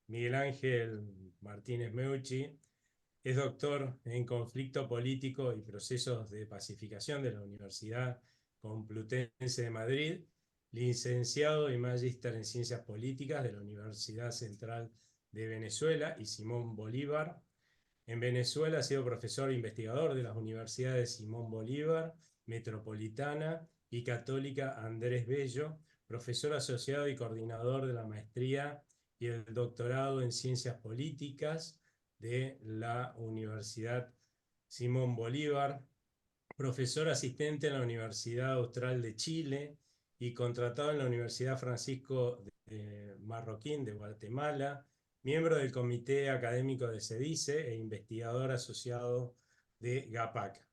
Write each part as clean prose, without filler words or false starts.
Miguel Ángel Martínez Meucci es doctor en conflicto político y procesos de pacificación de la Universidad Complutense de Madrid, licenciado y magíster en ciencias políticas de la Universidad Central de Venezuela y Simón Bolívar. En Venezuela ha sido profesor e investigador de las universidades Simón Bolívar, Metropolitana y Católica Andrés Bello, profesor asociado y coordinador de la maestría y el doctorado en ciencias políticas de la Universidad Simón Bolívar, profesor asistente en la Universidad Austral de Chile y contratado en la Universidad Francisco de Marroquín de Guatemala, miembro del Comité Académico de CEDICE e investigador asociado de GAPAC.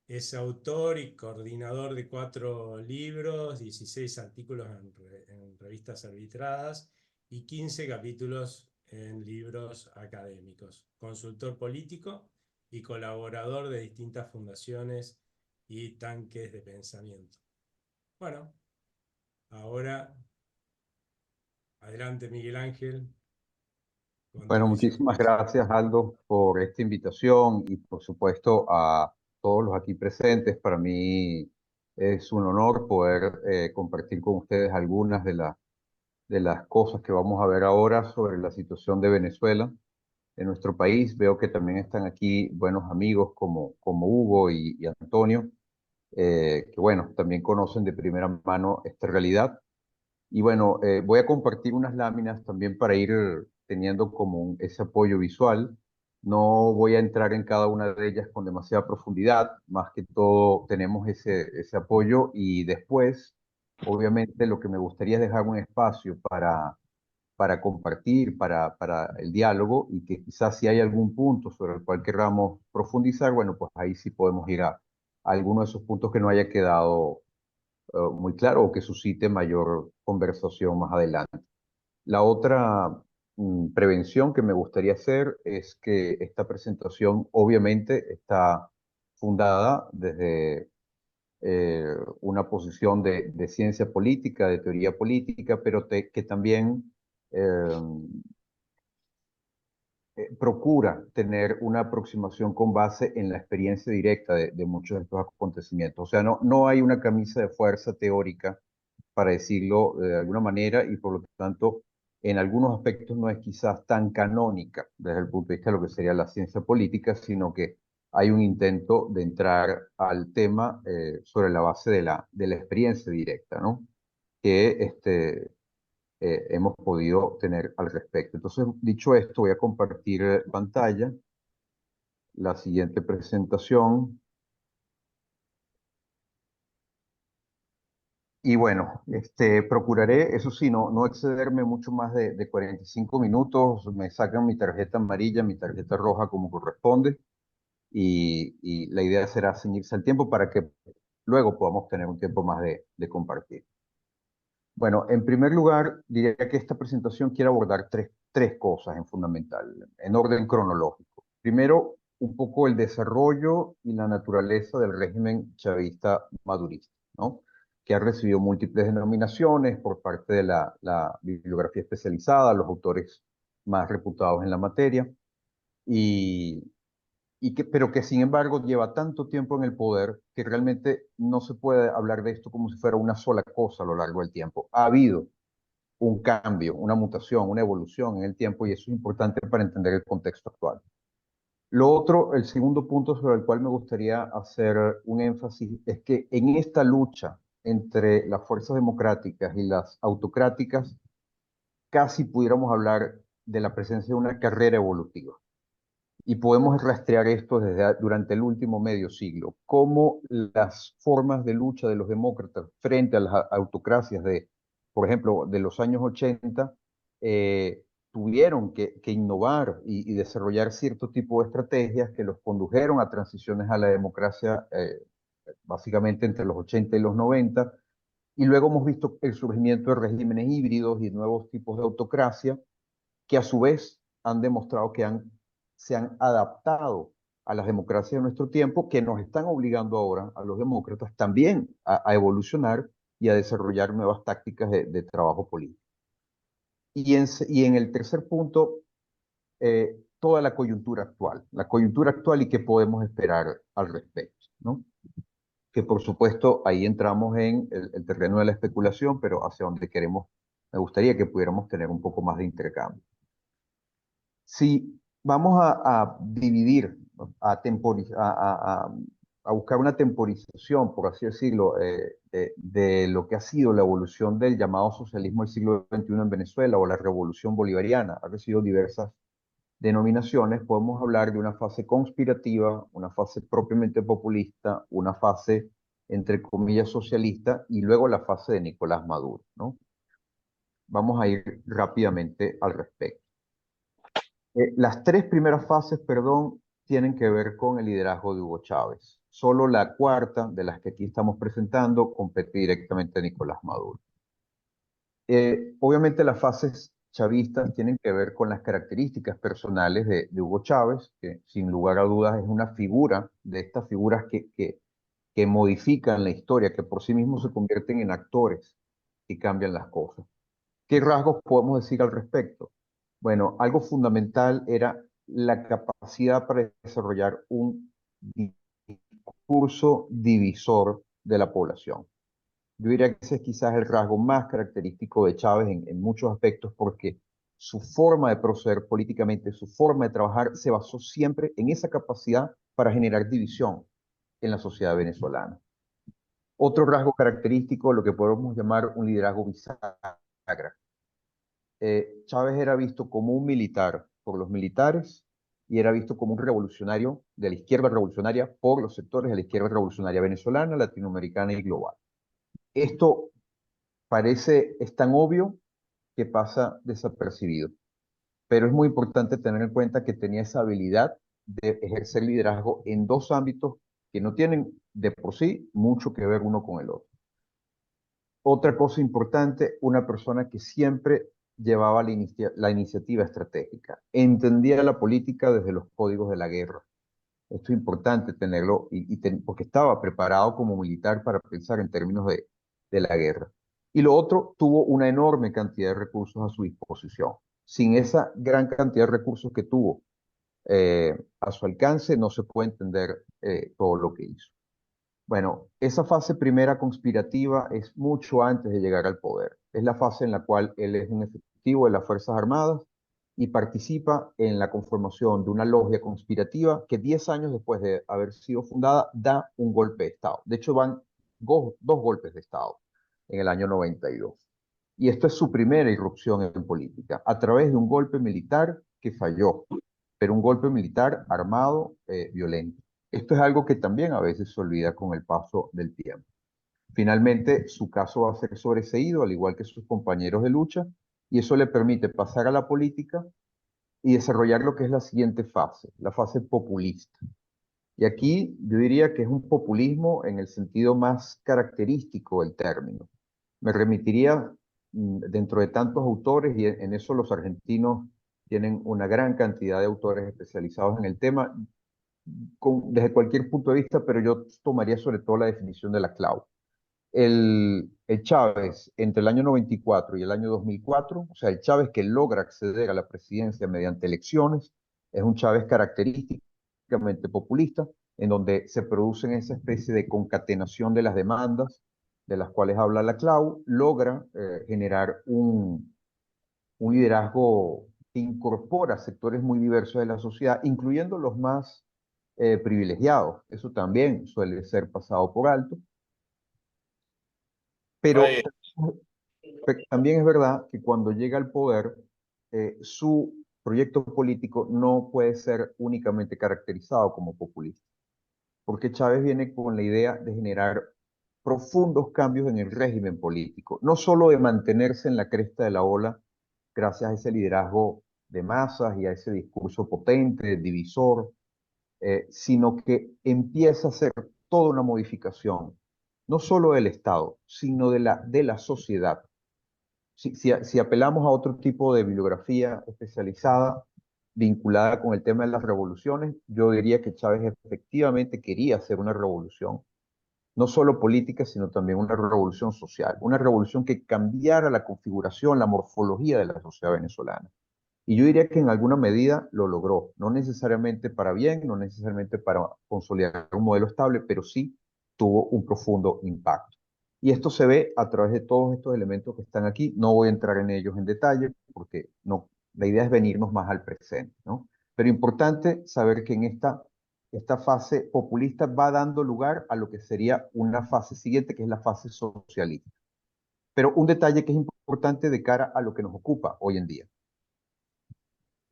Es autor y coordinador de 4 libros, 16 artículos en revistas arbitradas y 15 capítulos en libros académicos. Consultor político y colaborador de distintas fundaciones y tanques de pensamiento. Bueno, ahora adelante Miguel Ángel con tu Bueno, visión. muchísimas gracias, Aldo, por esta invitación y por supuesto a todos los aquí presentes. Para mí es un honor poder compartir con ustedes algunas de las cosas que vamos a ver ahora sobre la situación de Venezuela en nuestro país. Veo que también están aquí buenos amigos como Hugo y Antonio, que bueno, también conocen de primera mano esta realidad. Y bueno, voy a compartir unas láminas también para ir teniendo como ese apoyo visual. No voy a entrar en cada una de ellas con demasiada profundidad, más que todo tenemos ese apoyo y después, obviamente, lo que me gustaría es dejar un espacio para compartir, para el diálogo y que quizás si hay algún punto sobre el cual queramos profundizar, bueno, pues ahí sí podemos ir a alguno de esos puntos que no haya quedado muy claro o que suscite mayor conversación más adelante. La otra prevención que me gustaría hacer es que esta presentación obviamente está fundada desde una posición de ciencia política, de teoría política, pero que también eh, procura tener una aproximación con base en la experiencia directa de muchos de estos acontecimientos. O sea, no hay una camisa de fuerza teórica, para decirlo de alguna manera, y por lo tanto, en algunos aspectos no es quizás tan canónica desde el punto de vista de lo que sería la ciencia política, sino que hay un intento de entrar al tema sobre la base de la experiencia directa, ¿no? Que hemos podido tener al respecto. Entonces, dicho esto, voy a compartir pantalla, la siguiente presentación. Y bueno, procuraré, eso sí, no excederme mucho más de 45 minutos. Me sacan mi tarjeta amarilla, mi tarjeta roja como corresponde. Y la idea será ceñirse al tiempo para que luego podamos tener un tiempo más de compartir. Bueno, en primer lugar, diría que esta presentación quiere abordar tres cosas en fundamental, en orden cronológico. Primero, un poco el desarrollo y la naturaleza del régimen chavista madurista, ¿no? Que ha recibido múltiples denominaciones por parte de la bibliografía especializada, los autores más reputados en la materia, y, pero que sin embargo lleva tanto tiempo en el poder que realmente no se puede hablar de esto como si fuera una sola cosa a lo largo del tiempo. Ha habido un cambio, una mutación, una evolución en el tiempo y eso es importante para entender el contexto actual. Lo otro, el segundo punto sobre el cual me gustaría hacer un énfasis es que en esta lucha entre las fuerzas democráticas y las autocráticas, casi pudiéramos hablar de la presencia de una carrera evolutiva. Y podemos rastrear esto durante el último medio siglo, cómo las formas de lucha de los demócratas frente a las autocracias por ejemplo, de los años 80, tuvieron que innovar y desarrollar cierto tipo de estrategias que los condujeron a transiciones a la democracia, básicamente entre los 80 y los 90. Y luego hemos visto el surgimiento de regímenes híbridos y nuevos tipos de autocracia que a su vez han demostrado que se han adaptado a las democracias de nuestro tiempo, que nos están obligando ahora a los demócratas también a evolucionar y a desarrollar nuevas tácticas de trabajo político. Y en el tercer punto, toda la coyuntura actual y qué podemos esperar al respecto, ¿no? Que por supuesto ahí entramos en el terreno de la especulación, pero hacia donde queremos, me gustaría que pudiéramos tener un poco más de intercambio. Si vamos a dividir, ¿no? A buscar una temporización, por así decirlo, de lo que ha sido la evolución del llamado socialismo del siglo XXI en Venezuela o la revolución bolivariana, ha recibido diversas denominaciones, podemos hablar de una fase conspirativa, una fase propiamente populista, una fase, entre comillas, socialista, y luego la fase de Nicolás Maduro, ¿no? Vamos a ir rápidamente al respecto. Las tres primeras fases, perdón, tienen que ver con el liderazgo de Hugo Chávez. Solo la cuarta, de las que aquí estamos presentando, compete directamente a Nicolás Maduro. Obviamente las fases chavistas tienen que ver con las características personales de Hugo Chávez, que sin lugar a dudas es una figura de estas figuras que modifican la historia, que por sí mismos se convierten en actores y cambian las cosas. ¿Qué rasgos podemos decir al respecto? Bueno, algo fundamental era la capacidad para desarrollar un discurso divisor de la población. Yo diría que ese es quizás el rasgo más característico de Chávez en muchos aspectos porque su forma de proceder políticamente, su forma de trabajar, se basó siempre en esa capacidad para generar división en la sociedad venezolana. Otro rasgo característico, lo que podemos llamar un liderazgo bisagra. Chávez era visto como un militar por los militares y era visto como un revolucionario de la izquierda revolucionaria por los sectores de la izquierda revolucionaria venezolana, latinoamericana y global. Esto es tan obvio que pasa desapercibido, pero es muy importante tener en cuenta que tenía esa habilidad de ejercer liderazgo en dos ámbitos que no tienen de por sí mucho que ver uno con el otro. Otra cosa importante, una persona que siempre llevaba la iniciativa estratégica, entendía la política desde los códigos de la guerra. Esto es importante tenerlo porque estaba preparado como militar para pensar en términos de la guerra. Y lo otro, tuvo una enorme cantidad de recursos a su disposición. Sin esa gran cantidad de recursos que tuvo a su alcance, no se puede entender todo lo que hizo. Bueno, esa fase primera conspirativa es mucho antes de llegar al poder. Es la fase en la cual él es un efectivo de las Fuerzas Armadas y participa en la conformación de una logia conspirativa que 10 años después de haber sido fundada da un golpe de Estado. De hecho, van dos golpes de Estado en el año 92. Y esto es su primera irrupción en política, a través de un golpe militar que falló, pero un golpe militar armado, violento. Esto es algo que también a veces se olvida con el paso del tiempo. Finalmente, su caso va a ser sobreseído, al igual que sus compañeros de lucha, y eso le permite pasar a la política y desarrollar lo que es la siguiente fase, la fase populista. Y aquí yo diría que es un populismo en el sentido más característico del término. Me remitiría dentro de tantos autores, y en eso los argentinos tienen una gran cantidad de autores especializados en el tema, desde cualquier punto de vista, pero yo tomaría sobre todo la definición de la clau. El Chávez entre el año 94 y el año 2004, o sea, el Chávez que logra acceder a la presidencia mediante elecciones, es un Chávez característicamente populista, en donde se producen esa especie de concatenación de las demandas, de las cuales habla la clau, logra generar un liderazgo que incorpora sectores muy diversos de la sociedad, incluyendo los más privilegiados. Eso también suele ser pasado por alto. Pero también es verdad que cuando llega al poder, su proyecto político no puede ser únicamente caracterizado como populista, porque Chávez viene con la idea de generar profundos cambios en el régimen político, no solo de mantenerse en la cresta de la ola gracias a ese liderazgo de masas y a ese discurso potente, divisor, sino que empieza a hacer toda una modificación, no solo del Estado, sino de la sociedad. Si apelamos a otro tipo de bibliografía especializada vinculada con el tema de las revoluciones, yo diría que Chávez efectivamente quería hacer una revolución, no solo política, sino también una revolución social, una revolución que cambiara la configuración, la morfología de la sociedad venezolana. Y yo diría que en alguna medida lo logró, no necesariamente para bien, no necesariamente para consolidar un modelo estable, pero sí tuvo un profundo impacto. Y esto se ve a través de todos estos elementos que están aquí. No voy a entrar en ellos en detalle porque no, la idea es venirnos más al presente, ¿no? Pero importante saber que en esta fase populista va dando lugar a lo que sería una fase siguiente, que es la fase socialista. Pero un detalle que es importante de cara a lo que nos ocupa hoy en día.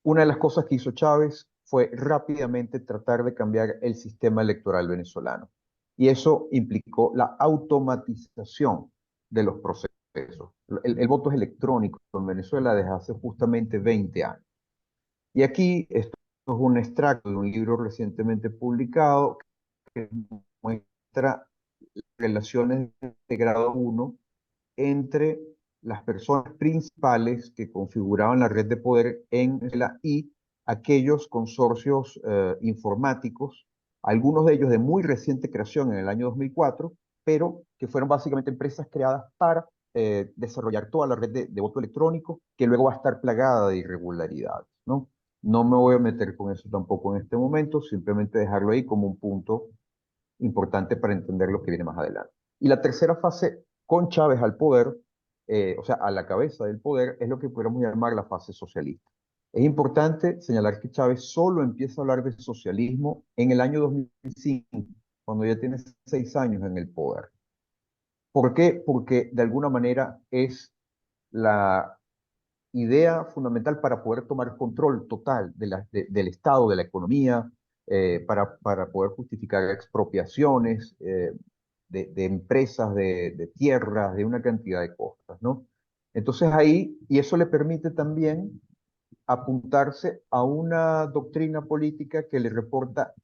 Una de las cosas que hizo Chávez fue rápidamente tratar de cambiar el sistema electoral venezolano. Y eso implicó la automatización de los procesos. El voto es electrónico en Venezuela desde hace justamente 20 años. Y aquí esto es un extracto de un libro recientemente publicado que muestra relaciones de grado 1 entre las personas principales que configuraban la red de poder en Venezuela y aquellos consorcios informáticos, algunos de ellos de muy reciente creación en el año 2004, pero que fueron básicamente empresas creadas para desarrollar toda la red de voto electrónico, que luego va a estar plagada de irregularidades, ¿no? No me voy a meter con eso tampoco en este momento, simplemente dejarlo ahí como un punto importante para entender lo que viene más adelante. Y la tercera fase con Chávez al poder, o sea, a la cabeza del poder, es lo que podríamos llamar la fase socialista. Es importante señalar que Chávez solo empieza a hablar de socialismo en el año 2005, cuando ya tiene 6 años en el poder. ¿Por qué? Porque de alguna manera es la idea fundamental para poder tomar control total del Estado, de la economía, para poder justificar expropiaciones de empresas, de tierras, de una cantidad de cosas, ¿no? Entonces ahí, y eso le permite también apuntarse a una doctrina política que le reporta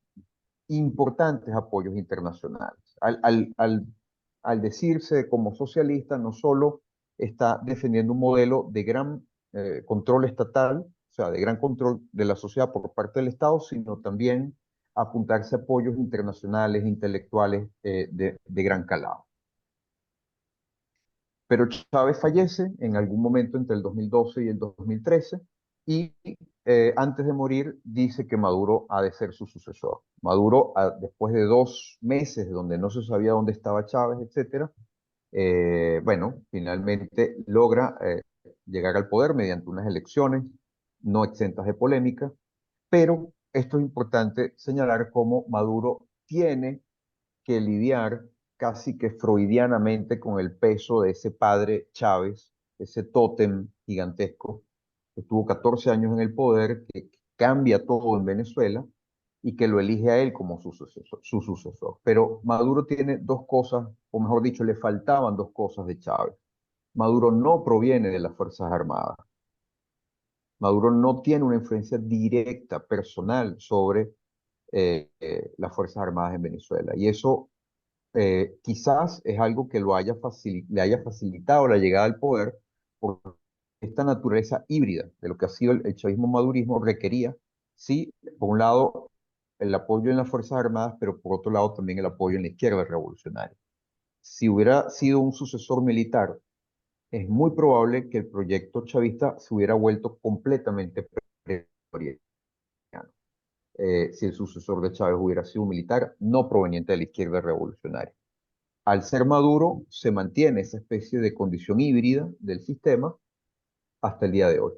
importantes apoyos internacionales. Al decirse como socialista, no solo está defendiendo un modelo de gran control estatal, o sea, de gran control de la sociedad por parte del Estado, sino también apuntarse a apoyos internacionales, intelectuales de gran calado. Pero Chávez fallece en algún momento entre el 2012 y el 2013 y antes de morir dice que Maduro ha de ser su sucesor. Maduro, después de 2 meses donde no se sabía dónde estaba Chávez, etcétera, bueno, finalmente logra llegar al poder mediante unas elecciones no exentas de polémica, pero esto es importante señalar cómo Maduro tiene que lidiar casi que freudianamente con el peso de ese padre Chávez, ese tótem gigantesco, que estuvo 14 años en el poder, que cambia todo en Venezuela y que lo elige a él como su sucesor. Pero Maduro tiene dos cosas, o mejor dicho, le faltaban dos cosas de Chávez. Maduro no proviene de las Fuerzas Armadas. Maduro no tiene una influencia directa, personal, sobre las Fuerzas Armadas en Venezuela. Y eso quizás es algo que le haya facilitado la llegada al poder, por esta naturaleza híbrida de lo que ha sido el chavismo-madurismo requería, sí, por un lado, el apoyo en las Fuerzas Armadas, pero por otro lado también el apoyo en la izquierda revolucionaria. Si hubiera sido un sucesor militar, es muy probable que el proyecto chavista se hubiera vuelto completamente pretoriano. Si el sucesor de Chávez hubiera sido un militar no proveniente de la izquierda revolucionaria. Al ser Maduro, se mantiene esa especie de condición híbrida del sistema hasta el día de hoy.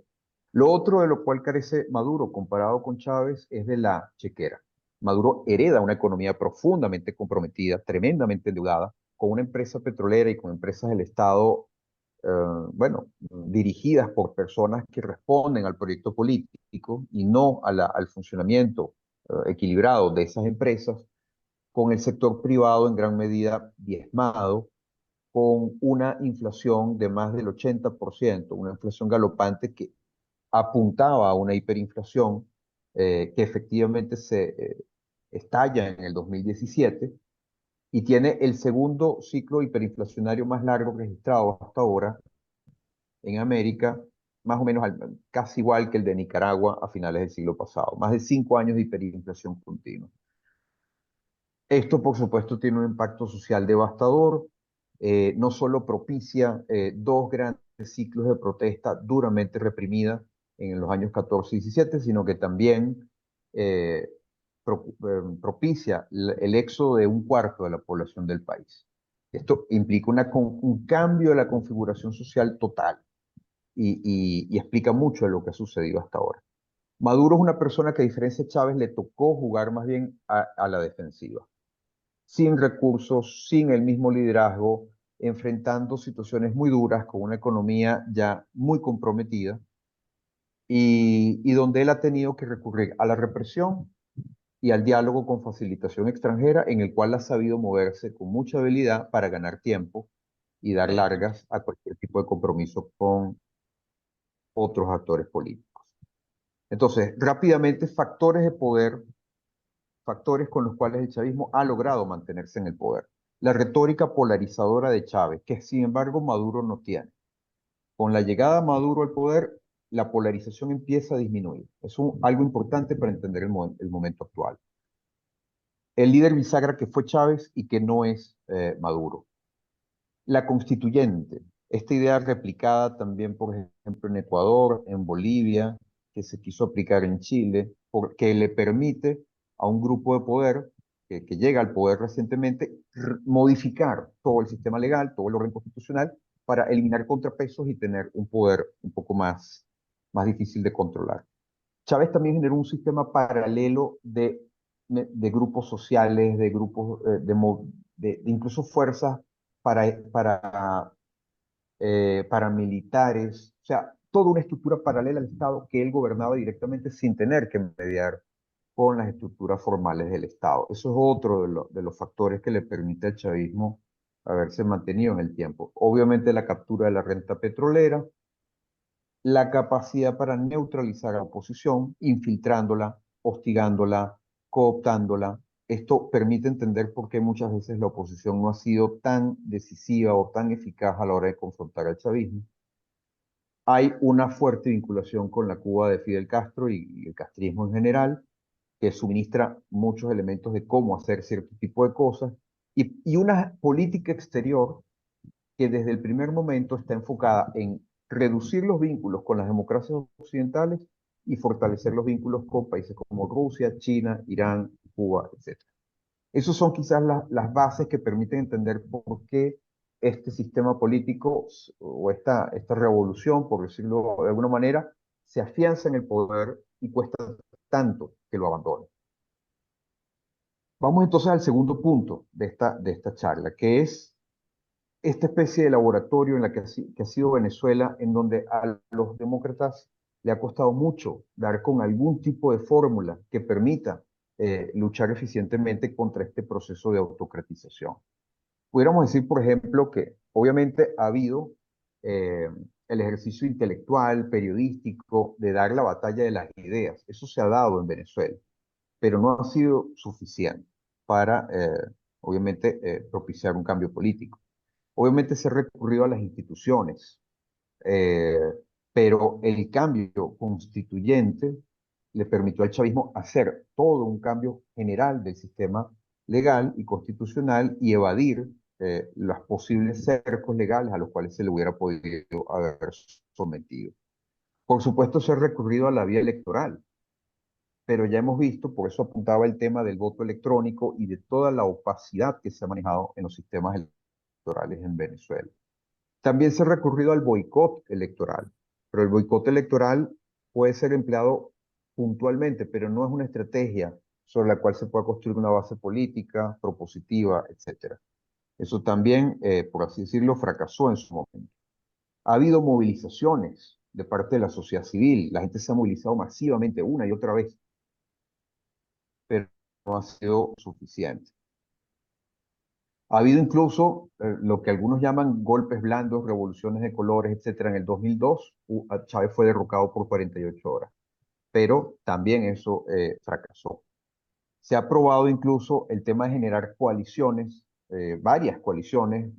Lo otro de lo cual carece Maduro comparado con Chávez es de la chequera. Maduro hereda una economía profundamente comprometida, tremendamente endeudada, con una empresa petrolera y con empresas del Estado, bueno, dirigidas por personas que responden al proyecto político y no al funcionamiento equilibrado de esas empresas, con el sector privado en gran medida diezmado, con una inflación de más del 80%, una inflación galopante que apuntaba a una hiperinflación que efectivamente se estalla en el 2017 y tiene el segundo ciclo hiperinflacionario más largo registrado hasta ahora en América, más o menos casi igual que el de Nicaragua a finales del siglo pasado, más de 5 años de hiperinflación continua. Esto, por supuesto, tiene un impacto social devastador. No solo propicia dos grandes ciclos de protesta duramente reprimida en los años 14 y 17, sino que también eh, propicia el éxodo de un cuarto de la población del país. Esto implica un cambio de la configuración social total y explica mucho de lo que ha sucedido hasta ahora. Maduro es una persona que, a diferencia de Chávez, le tocó jugar más bien a la defensiva, sin recursos, sin el mismo liderazgo, enfrentando situaciones muy duras con una economía ya muy comprometida y donde él ha tenido que recurrir a la represión y al diálogo con facilitación extranjera, en el cual ha sabido moverse con mucha habilidad para ganar tiempo y dar largas a cualquier tipo de compromiso con otros actores políticos. Entonces, rápidamente, factores de poder, factores con los cuales el chavismo ha logrado mantenerse en el poder. La retórica polarizadora de Chávez, que sin embargo Maduro no tiene. Con la llegada de Maduro al poder, la polarización empieza a disminuir. Es algo importante para entender el momento actual. El líder bisagra que fue Chávez y que no es Maduro. La constituyente, esta idea replicada también, por ejemplo, en Ecuador, en Bolivia, que se quiso aplicar en Chile, que le permite a un grupo de poder que llega al poder recientemente modificar todo el sistema legal, todo el orden constitucional, para eliminar contrapesos y tener un poder un poco más difícil de controlar. Chávez también generó un sistema paralelo de grupos sociales, de grupos, de incluso fuerzas paramilitares, o sea, toda una estructura paralela al Estado que él gobernaba directamente sin tener que mediar con las estructuras formales del Estado. Eso es otro de los factores que le permite al chavismo haberse mantenido en el tiempo. Obviamente la captura de la renta petrolera, la capacidad para neutralizar a la oposición, infiltrándola, hostigándola, cooptándola. Esto permite entender por qué muchas veces la oposición no ha sido tan decisiva o tan eficaz a la hora de confrontar al chavismo. Hay una fuerte vinculación con la Cuba de Fidel Castro y el castrismo en general, que suministra muchos elementos de cómo hacer cierto tipo de cosas, y una política exterior que desde el primer momento está enfocada en reducir los vínculos con las democracias occidentales y fortalecer los vínculos con países como Rusia, China, Irán, Cuba, etc. Esas son quizás las bases que permiten entender por qué este sistema político o esta revolución, por decirlo de alguna manera, se afianza en el poder y cuesta tanto que lo abandone. Vamos entonces al segundo punto de esta charla, que es esta especie de laboratorio en la que ha sido Venezuela, en donde a los demócratas le ha costado mucho dar con algún tipo de fórmula que permita luchar eficientemente contra este proceso de autocratización. Pudiéramos decir, por ejemplo, que obviamente ha habido eh, el ejercicio intelectual, periodístico, de dar la batalla de las ideas. Eso se ha dado en Venezuela, pero no ha sido suficiente para, obviamente, propiciar un cambio político. Obviamente se ha recurrido a las instituciones, eh, pero el cambio constituyente le permitió al chavismo hacer todo un cambio general del sistema legal y constitucional y evadir los posibles cercos legales a los cuales se le hubiera podido haber sometido. Por supuesto, se ha recurrido a la vía electoral, pero ya hemos visto, por eso apuntaba el tema del voto electrónico y de toda la opacidad que se ha manejado en los sistemas electorales en Venezuela. También se ha recurrido al boicot electoral, pero el boicot electoral puede ser empleado puntualmente, pero no es una estrategia sobre la cual se pueda construir una base política, propositiva, etc. Eso también, por así decirlo, fracasó en su momento. Ha habido movilizaciones de parte de la sociedad civil, la gente se ha movilizado masivamente una y otra vez, pero no ha sido suficiente. Ha habido incluso lo que algunos llaman golpes blandos, revoluciones de colores, etcétera. En el 2002, Chávez fue derrocado por 48 horas, pero también eso fracasó. Se ha probado incluso el tema de generar coaliciones, varias coaliciones,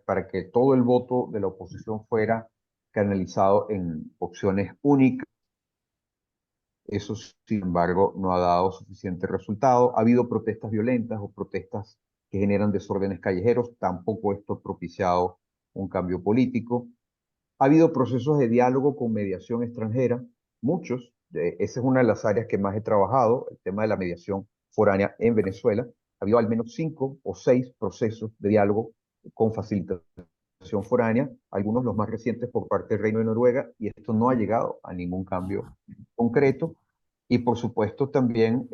para que todo el voto de la oposición fuera canalizado en opciones únicas Eso, sin embargo, no ha dado suficiente resultado. Ha habido protestas violentas o protestas que generan desórdenes callejeros. Tampoco esto ha propiciado un cambio político. Ha habido procesos de diálogo con mediación extranjera, muchos. Esa es una de las áreas que más he trabajado, el tema de la mediación foránea en Venezuela. Ha habido al menos 5 o 6 procesos de diálogo con facilitación foránea, algunos los más recientes por parte del Reino de Noruega, y esto no ha llegado a ningún cambio concreto. Y por supuesto también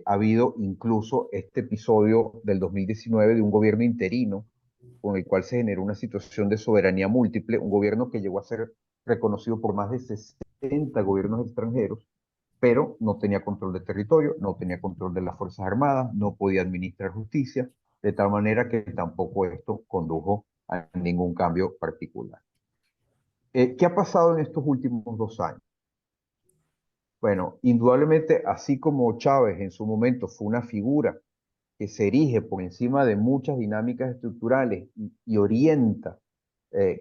ha habido incluso este episodio del 2019 de un gobierno interino con el cual se generó una situación de soberanía múltiple, un gobierno que llegó a ser reconocido por más de 60 gobiernos extranjeros, pero no tenía control de territorio, no tenía control de las Fuerzas Armadas, no podía administrar justicia, de tal manera que tampoco esto condujo a ningún cambio particular. ¿Qué ha pasado en estos últimos 2 años? Bueno, indudablemente, así como Chávez en su momento fue una figura que se erige por encima de muchas dinámicas estructurales y orienta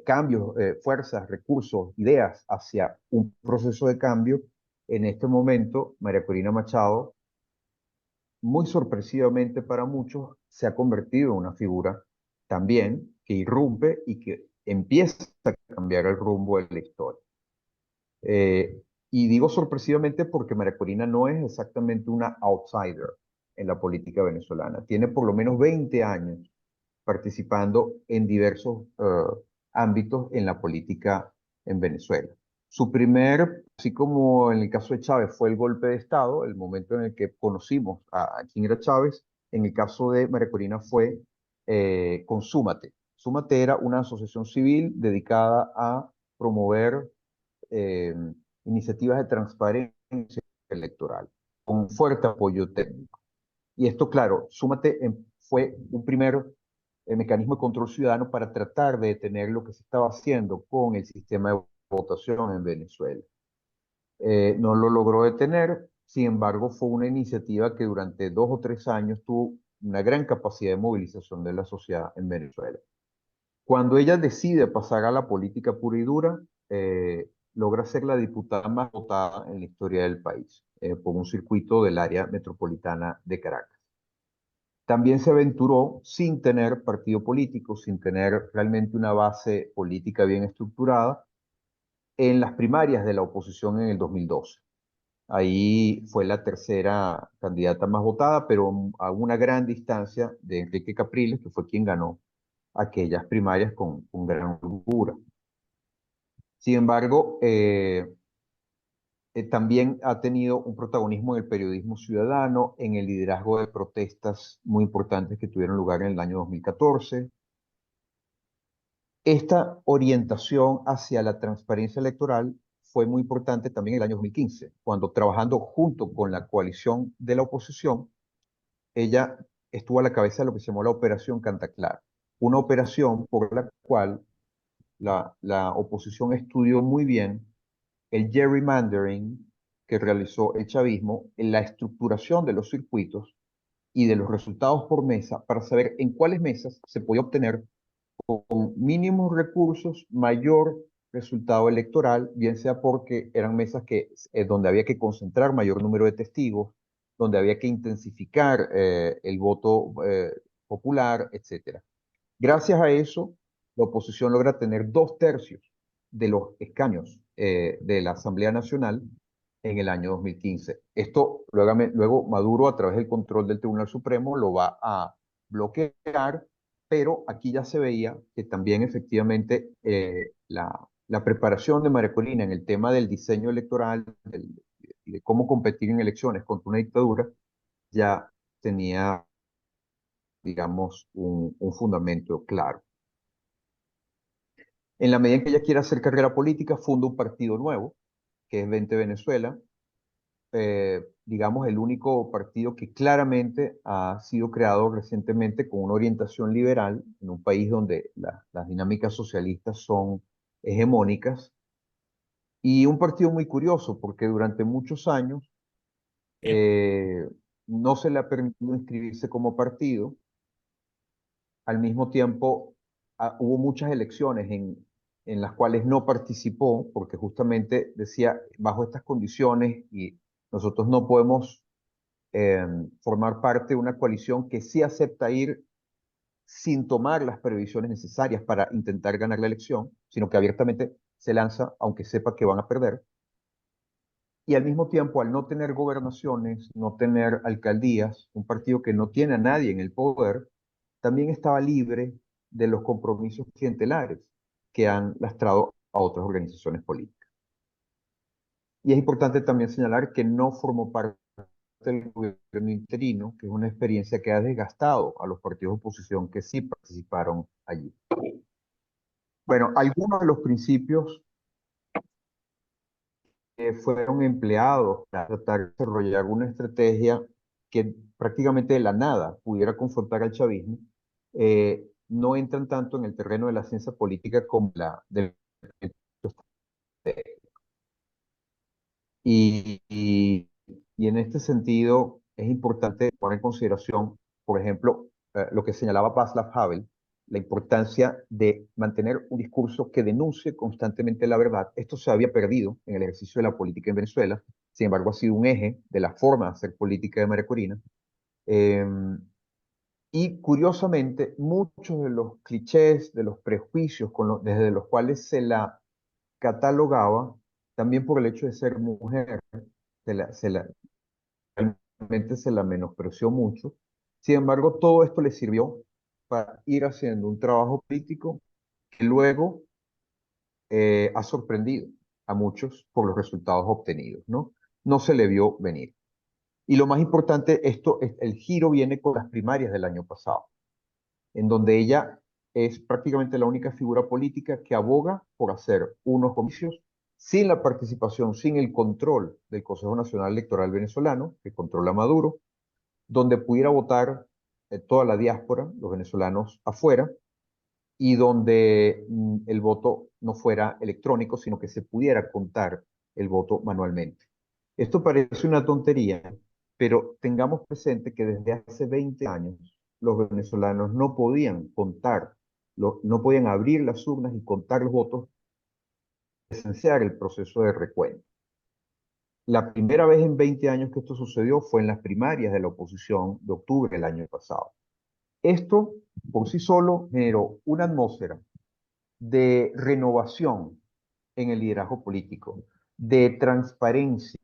cambios, fuerzas, recursos, ideas hacia un proceso de cambio, en este momento María Corina Machado, muy sorpresivamente para muchos, se ha convertido en una figura también que irrumpe y que empieza a cambiar el rumbo de la historia. Y digo sorpresivamente porque María Corina no es exactamente una outsider en la política venezolana. Tiene por lo menos 20 años participando en diversos ámbitos en la política en Venezuela. Su primer, así como en el caso de Chávez, fue el golpe de Estado, el momento en el que conocimos a quién era Chávez. En el caso de María Corina fue con Súmate. Súmate era una asociación civil dedicada a promover eh, iniciativas de transparencia electoral, con fuerte apoyo técnico. Y esto, claro, Súmate fue un primer mecanismo de control ciudadano para tratar de detener lo que se estaba haciendo con el sistema de votación en Venezuela. No lo logró detener, sin embargo, fue una iniciativa que durante 2 o 3 años tuvo una gran capacidad de movilización de la sociedad en Venezuela. Cuando ella decide pasar a la política pura y dura, logra ser la diputada más votada en la historia del país, por un circuito del área metropolitana de Caracas. También se aventuró sin tener partido político, sin tener realmente una base política bien estructurada, en las primarias de la oposición en el 2012. Ahí fue la tercera candidata más votada, pero a una gran distancia de Enrique Capriles, que fue quien ganó aquellas primarias con gran holgura. Sin embargo, también ha tenido un protagonismo en el periodismo ciudadano, en el liderazgo de protestas muy importantes que tuvieron lugar en el año 2014. Esta orientación hacia la transparencia electoral fue muy importante también en el año 2015, cuando trabajando junto con la coalición de la oposición, ella estuvo a la cabeza de lo que se llamó la Operación Cantaclaro, una operación por la cual la oposición estudió muy bien el gerrymandering que realizó el chavismo en la estructuración de los circuitos y de los resultados por mesa para saber en cuáles mesas se podía obtener con mínimos recursos mayor resultado electoral, bien sea porque eran mesas donde había que concentrar mayor número de testigos, donde había que intensificar el voto popular, etc. Gracias a eso, la oposición logra tener 2/3 de los escaños de la Asamblea Nacional en el año 2015. Esto luego Maduro, a través del control del Tribunal Supremo, lo va a bloquear, pero aquí ya se veía que también efectivamente la preparación de María Corina en el tema del diseño electoral y de cómo competir en elecciones contra una dictadura ya tenía, digamos, un fundamento claro. En la medida en que ella quiere hacer carrera política, funda un partido nuevo, que es 20 Venezuela, digamos el único partido que claramente ha sido creado recientemente con una orientación liberal en un país donde las dinámicas socialistas son hegemónicas, y un partido muy curioso porque durante muchos años eh, no se le ha permitido inscribirse como partido. Al mismo tiempo, hubo muchas elecciones en las cuales no participó, porque justamente decía, bajo estas condiciones y Nosotros no podemos formar parte de una coalición que sí acepta ir sin tomar las previsiones necesarias para intentar ganar la elección, sino que abiertamente se lanza aunque sepa que van a perder. Y al mismo tiempo, al no tener gobernaciones, no tener alcaldías, un partido que no tiene a nadie en el poder, también estaba libre de los compromisos clientelares que han lastrado a otras organizaciones políticas. Y es importante también señalar que no formó parte del gobierno interino, que es una experiencia que ha desgastado a los partidos de oposición que sí participaron allí. Bueno, algunos de los principios fueron empleados para tratar de desarrollar una estrategia que prácticamente de la nada pudiera confrontar al chavismo, no entran tanto en el terreno de la ciencia política como la del... Y en este sentido es importante poner en consideración, por ejemplo, lo que señalaba Václav Havel, la importancia de mantener un discurso que denuncie constantemente la verdad. Esto se había perdido en el ejercicio de la política en Venezuela, sin embargo ha sido un eje de la forma de hacer política de María Corina. Eh, y curiosamente, muchos de los clichés, de los prejuicios desde los cuales se la catalogaba, también por el hecho de ser mujer, realmente se la menospreció mucho. Sin embargo, todo esto le sirvió para ir haciendo un trabajo político que luego ha sorprendido a muchos por los resultados obtenidos, ¿no? No se le vio venir. Y lo más importante, el giro viene con las primarias del año pasado, en donde ella es prácticamente la única figura política que aboga por hacer unos comicios sin la participación, sin el control del Consejo Nacional Electoral venezolano, que controla Maduro, donde pudiera votar toda la diáspora, los venezolanos afuera, y donde el voto no fuera electrónico, sino que se pudiera contar el voto manualmente. Esto parece una tontería, pero tengamos presente que desde hace 20 años los venezolanos no podían contar, no podían abrir las urnas y contar los votos, presenciar el proceso de recuento. La primera vez en 20 años que esto sucedió fue en las primarias de la oposición de octubre del año pasado. Esto por sí solo generó una atmósfera de renovación en el liderazgo político, de transparencia,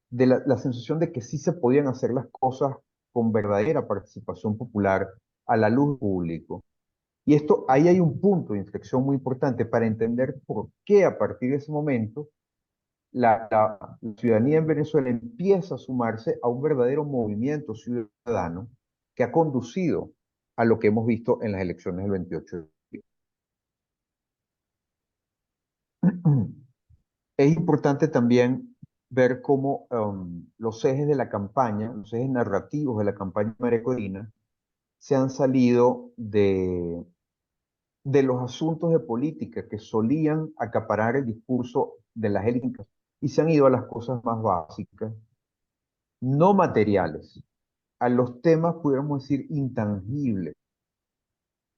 de la sensación de que sí se podían hacer las cosas con verdadera participación popular a la luz pública. Y ahí hay un punto de inflexión muy importante para entender por qué a partir de ese momento la ciudadanía en Venezuela empieza a sumarse a un verdadero movimiento ciudadano que ha conducido a lo que hemos visto en las elecciones del 28 de julio. Es importante también ver cómo los ejes de la campaña, los ejes narrativos de la campaña María Corina, se han salido de los asuntos de política que solían acaparar el discurso de las élites y se han ido a las cosas más básicas, no materiales, a los temas, pudiéramos decir, intangibles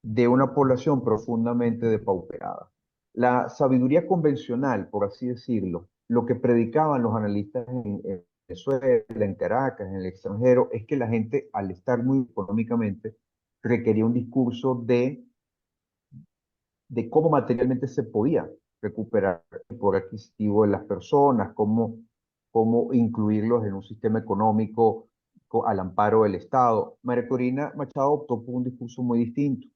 de una población profundamente depauperada. La sabiduría convencional, por así decirlo, lo que predicaban los analistas en Venezuela, en Caracas, en el extranjero, es que la gente, al estar muy económicamente, requería un discurso de cómo materialmente se podía recuperar el poder adquisitivo de las personas, cómo incluirlos en un sistema económico al amparo del Estado. María Corina Machado optó por un discurso muy distinto,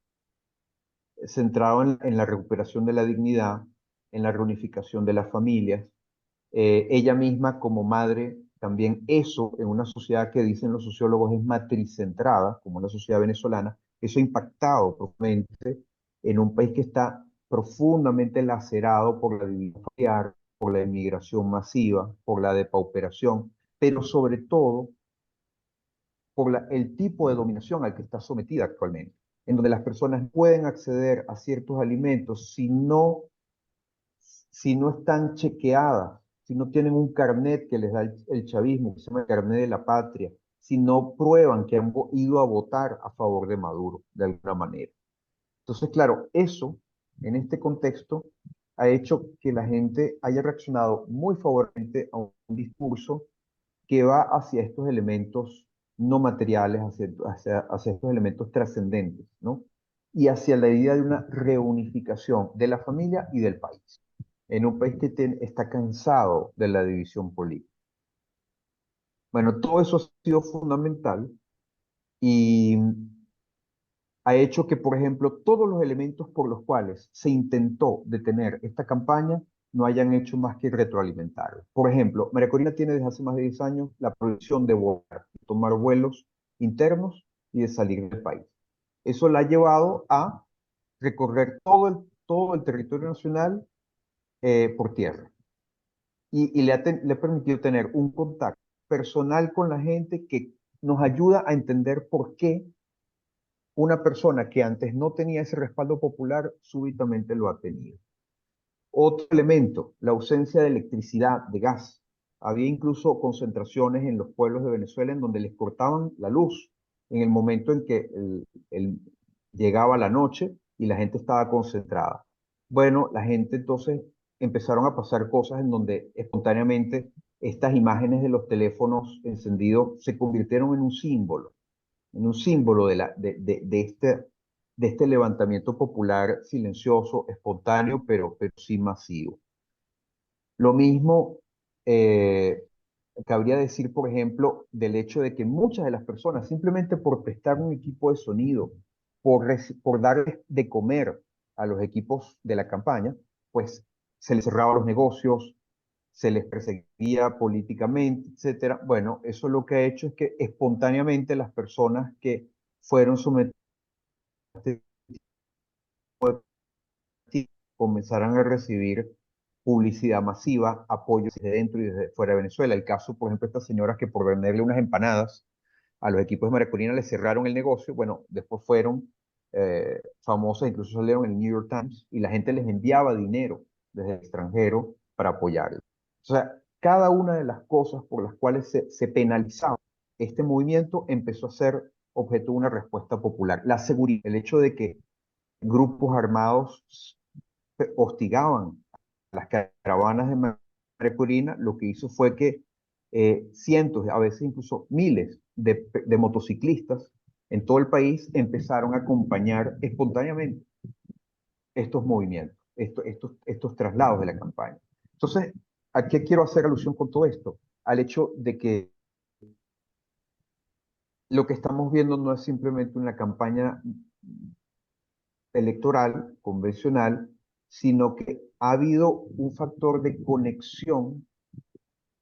centrado en la recuperación de la dignidad, en la reunificación de las familias. Ella misma como madre, también eso en una sociedad que dicen los sociólogos es matricentrada, como la sociedad venezolana, eso ha impactado profundamente en un país que está profundamente lacerado por la división familiar, por la inmigración masiva, por la depauperación, pero sobre todo por el tipo de dominación al que está sometida actualmente, en donde las personas pueden acceder a ciertos alimentos si no están chequeadas, si no tienen un carnet que les da el chavismo, que se llama el carnet de la patria, si no prueban que han ido a votar a favor de Maduro de alguna manera. Entonces, claro, eso en este contexto ha hecho que la gente haya reaccionado muy favorablemente a un discurso que va hacia estos elementos no materiales, hacia estos elementos trascendentes, ¿no? Y hacia la idea de una reunificación de la familia y del país, en un país que está cansado de la división política. Bueno, todo eso ha sido fundamental y ha hecho que, por ejemplo, todos los elementos por los cuales se intentó detener esta campaña no hayan hecho más que retroalimentarlo. Por ejemplo, María Corina tiene desde hace más de 10 años la prohibición de volar, de tomar vuelos internos y de salir del país. Eso la ha llevado a recorrer todo el territorio nacional por tierra y le ha permitido tener un contacto personal con la gente que nos ayuda a entender por qué una persona que antes no tenía ese respaldo popular súbitamente lo ha tenido. Otro elemento, la ausencia de electricidad, de gas. Había incluso concentraciones en los pueblos de Venezuela en donde les cortaban la luz en el momento en que llegaba la noche y la gente estaba concentrada. Bueno, la gente entonces empezaron a pasar cosas en donde espontáneamente estas imágenes de los teléfonos encendidos se convirtieron en un símbolo de este levantamiento popular silencioso, espontáneo, pero sí masivo. Lo mismo eh, cabría decir, por ejemplo, del hecho de que muchas de las personas, simplemente por prestar un equipo de sonido, por darles de comer a los equipos de la campaña, pues se les cerraban los negocios, se les perseguía políticamente, etcétera. Bueno, eso lo que ha hecho es que espontáneamente las personas que fueron sometidas a este tipo comenzaran a recibir publicidad masiva, apoyo desde dentro y desde fuera de Venezuela. El caso, por ejemplo, de estas señoras que por venderle unas empanadas a los equipos de María Corina les cerraron el negocio, bueno, después fueron famosas, incluso salieron en el New York Times, y la gente les enviaba dinero desde el extranjero para apoyarlo. O sea, cada una de las cosas por las cuales se penalizaba este movimiento empezó a ser objeto de una respuesta popular. La seguridad, el hecho de que grupos armados hostigaban a las caravanas de María Corina, lo que hizo fue que cientos, a veces incluso miles de motociclistas en todo el país empezaron a acompañar espontáneamente estos movimientos, estos traslados de la campaña. Entonces, ¿a qué quiero hacer alusión con todo esto? Al hecho de que lo que estamos viendo no es simplemente una campaña electoral convencional, sino que ha habido un factor de conexión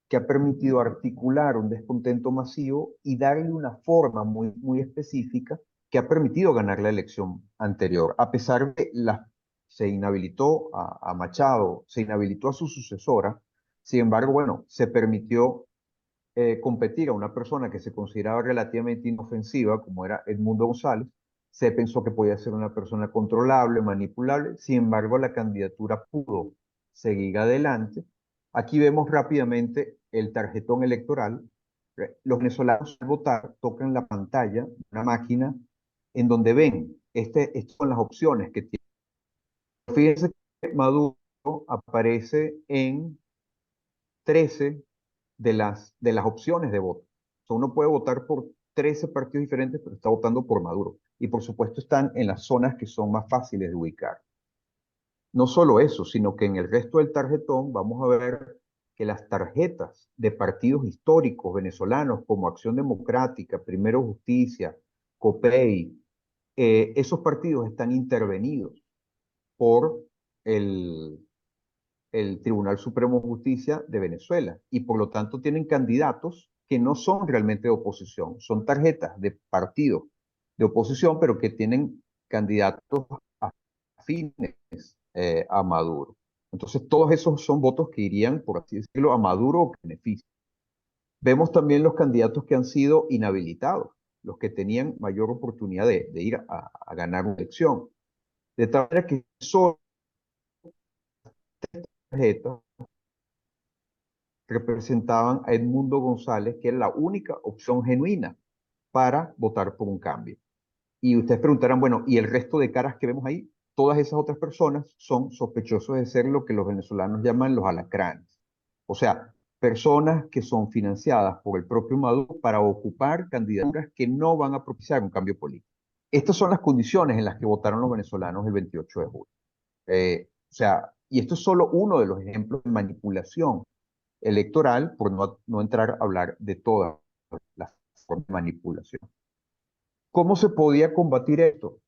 que ha permitido articular un descontento masivo y darle una forma muy específica que ha permitido ganar la elección anterior. A pesar de se inhabilitó a Machado, se inhabilitó a su sucesora, sin embargo, bueno, se permitió competir a una persona que se consideraba relativamente inofensiva, como era Edmundo González. Se pensó que podía ser una persona controlable, manipulable, sin embargo, la candidatura pudo seguir adelante. Aquí vemos rápidamente el tarjetón electoral. Los venezolanos al votar tocan la pantalla, una máquina, en donde ven, estas son las opciones que tiene. Fíjense que Maduro aparece en 13 de las opciones de voto. O sea, uno puede votar por 13 partidos diferentes, pero está votando por Maduro. Y por supuesto están en las zonas que son más fáciles de ubicar. No solo eso, sino que en el resto del tarjetón vamos a ver que las tarjetas de partidos históricos venezolanos como Acción Democrática, Primero Justicia, COPEI, esos partidos están intervenidos por el, el Tribunal Supremo de Justicia de Venezuela y por lo tanto tienen candidatos que no son realmente de oposición, son tarjetas de partidos de oposición, pero que tienen candidatos afines a Maduro. Entonces todos esos son votos que irían, por así decirlo, a Maduro o que benefician. Vemos también los candidatos que han sido inhabilitados, los que tenían mayor oportunidad de ir a ganar una elección. De tal manera que son tarjetas representaban a Edmundo González, que era la única opción genuina para votar por un cambio. Y ustedes preguntarán, bueno, ¿y el resto de caras que vemos ahí? Todas esas otras personas son sospechosos de ser lo que los venezolanos llaman los alacranes. O sea, personas que son financiadas por el propio Maduro para ocupar candidaturas que no van a propiciar un cambio político. Estas son las condiciones en las que votaron los venezolanos el 28 de julio. O sea, y esto es solo uno de los ejemplos de manipulación electoral, por no entrar a hablar de todas las formas de manipulación. ¿Cómo se podía combatir esto?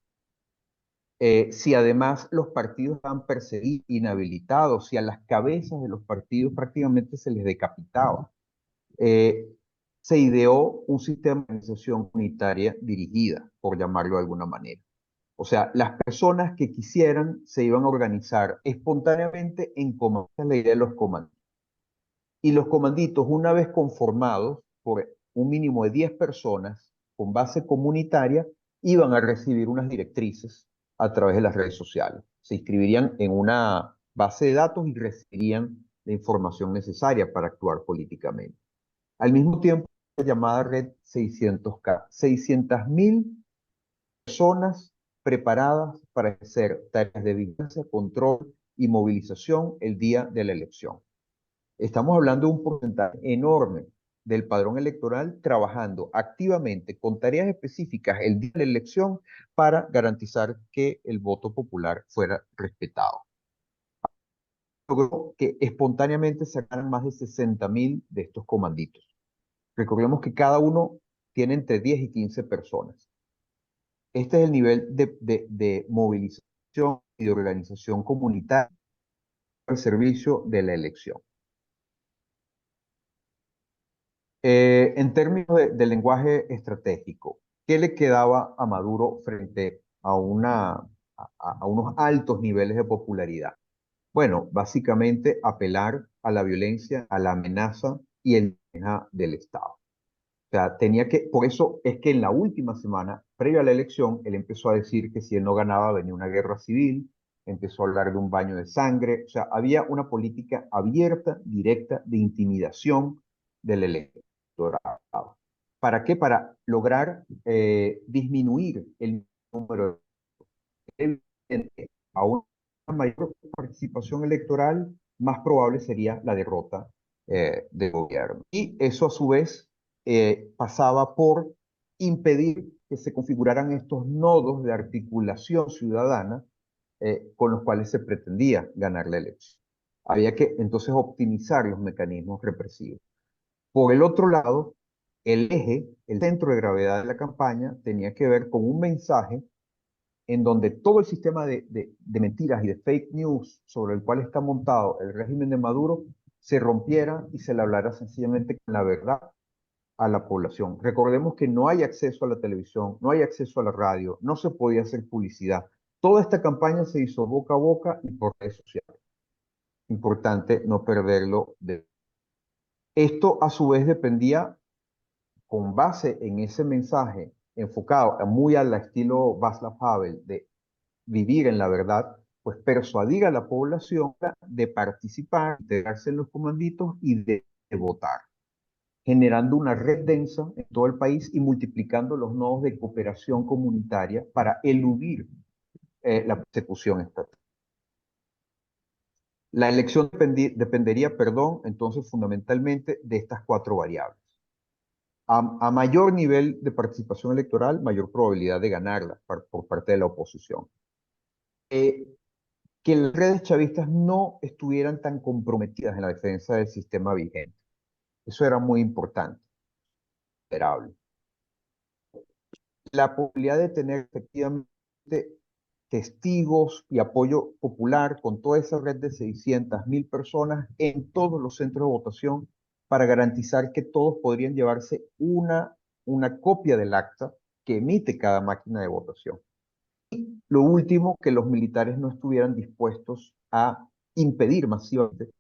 Si además los partidos estaban perseguidos, inhabilitados, si a las cabezas de los partidos prácticamente se les decapitaba, eh, se ideó un sistema de organización comunitaria dirigida, por llamarlo de alguna manera. O sea, las personas que quisieran se iban a organizar espontáneamente en comandos, la idea de los comandos. Y los comanditos, una vez conformados por un mínimo de 10 personas con base comunitaria, iban a recibir unas directrices a través de las redes sociales. Se inscribirían en una base de datos y recibirían la información necesaria para actuar políticamente. Al mismo tiempo, la llamada red 600K, 600.000 personas preparadas para hacer tareas de vigilancia, control y movilización el día de la elección. Estamos hablando de un porcentaje enorme del padrón electoral trabajando activamente con tareas específicas el día de la elección para garantizar que el voto popular fuera respetado. Logró que espontáneamente sacaran más de 60.000 de estos comanditos. Recordemos que cada uno tiene entre 10 y 15 personas. Este es el nivel de movilización y de organización comunitaria al servicio de la elección. En términos de lenguaje estratégico, ¿qué le quedaba a Maduro frente a unos altos niveles de popularidad? Bueno, básicamente apelar a la violencia, a la amenaza y el manejo del Estado. O sea, por eso es que en la última semana, previo a la elección, él empezó a decir que si él no ganaba venía una guerra civil, empezó a hablar de un baño de sangre, o sea, había una política abierta, directa, de intimidación del electorado. ¿Para qué? Para lograr disminuir el número de a una mayor participación electoral, más probable sería la derrota del gobierno. Y eso a su vez pasaba por impedir que se configuraran estos nodos de articulación ciudadana con los cuales se pretendía ganar la elección. Había que entonces optimizar los mecanismos represivos. Por el otro lado, el eje, el centro de gravedad de la campaña tenía que ver con un mensaje en donde todo el sistema de mentiras y de fake news sobre el cual está montado el régimen de Maduro se rompiera y se le hablara sencillamente con la verdad a la población. Recordemos que no hay acceso a la televisión, no hay acceso a la radio, no se podía hacer publicidad. Toda esta campaña se hizo boca a boca y por redes sociales. Importante no perderlo de... Esto a su vez dependía, con base en ese mensaje enfocado muy al estilo Václav Havel de vivir en la verdad, pues persuadir a la población de participar, de integrarse en los comanditos y de votar, generando una red densa en todo el país y multiplicando los nodos de cooperación comunitaria para eludir la persecución estatal. La elección dependería, entonces fundamentalmente de estas cuatro variables. A mayor nivel de participación electoral, mayor probabilidad de ganarla por parte de la oposición. Que las redes chavistas no estuvieran tan comprometidas en la defensa del sistema vigente. Eso era muy importante, considerable. La posibilidad de tener efectivamente testigos y apoyo popular con toda esa red de 600.000 personas en todos los centros de votación para garantizar que todos podrían llevarse una copia del acta que emite cada máquina de votación. Lo último, que los militares no estuvieran dispuestos a impedir masivamente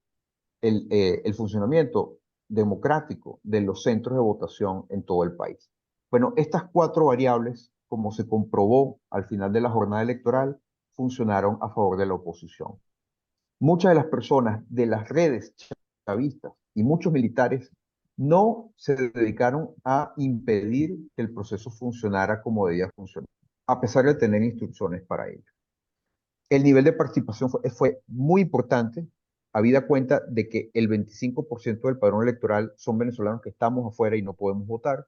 el funcionamiento democrático de los centros de votación en todo el país. Bueno, estas cuatro variables, como se comprobó al final de la jornada electoral, funcionaron a favor de la oposición. Muchas de las personas de las redes chavistas y muchos militares no se dedicaron a impedir que el proceso funcionara como debía funcionar, a pesar de tener instrucciones para ello. El nivel de participación fue muy importante, habida cuenta de que el 25% del padrón electoral son venezolanos que estamos afuera y no podemos votar,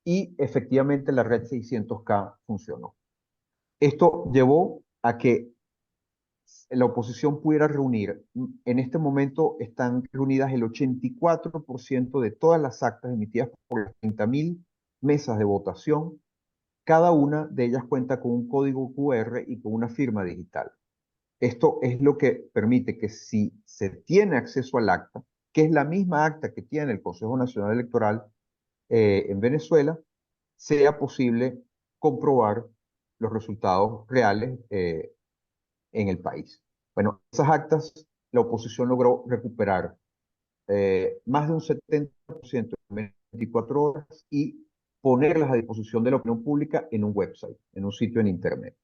y efectivamente la red 600K funcionó. Esto llevó a que la oposición pudiera reunir, en este momento están reunidas el 84% de todas las actas emitidas por las 30.000 mesas de votación. Cada una de ellas cuenta con un código QR y con una firma digital. Esto es lo que permite que si se tiene acceso al acta, que es la misma acta que tiene el Consejo Nacional Electoral en Venezuela, sea posible comprobar los resultados reales en el país. Bueno, esas actas la oposición logró recuperar más de un 70% en 24 horas y ponerlas a disposición de la opinión pública en un website, en un sitio en Internet.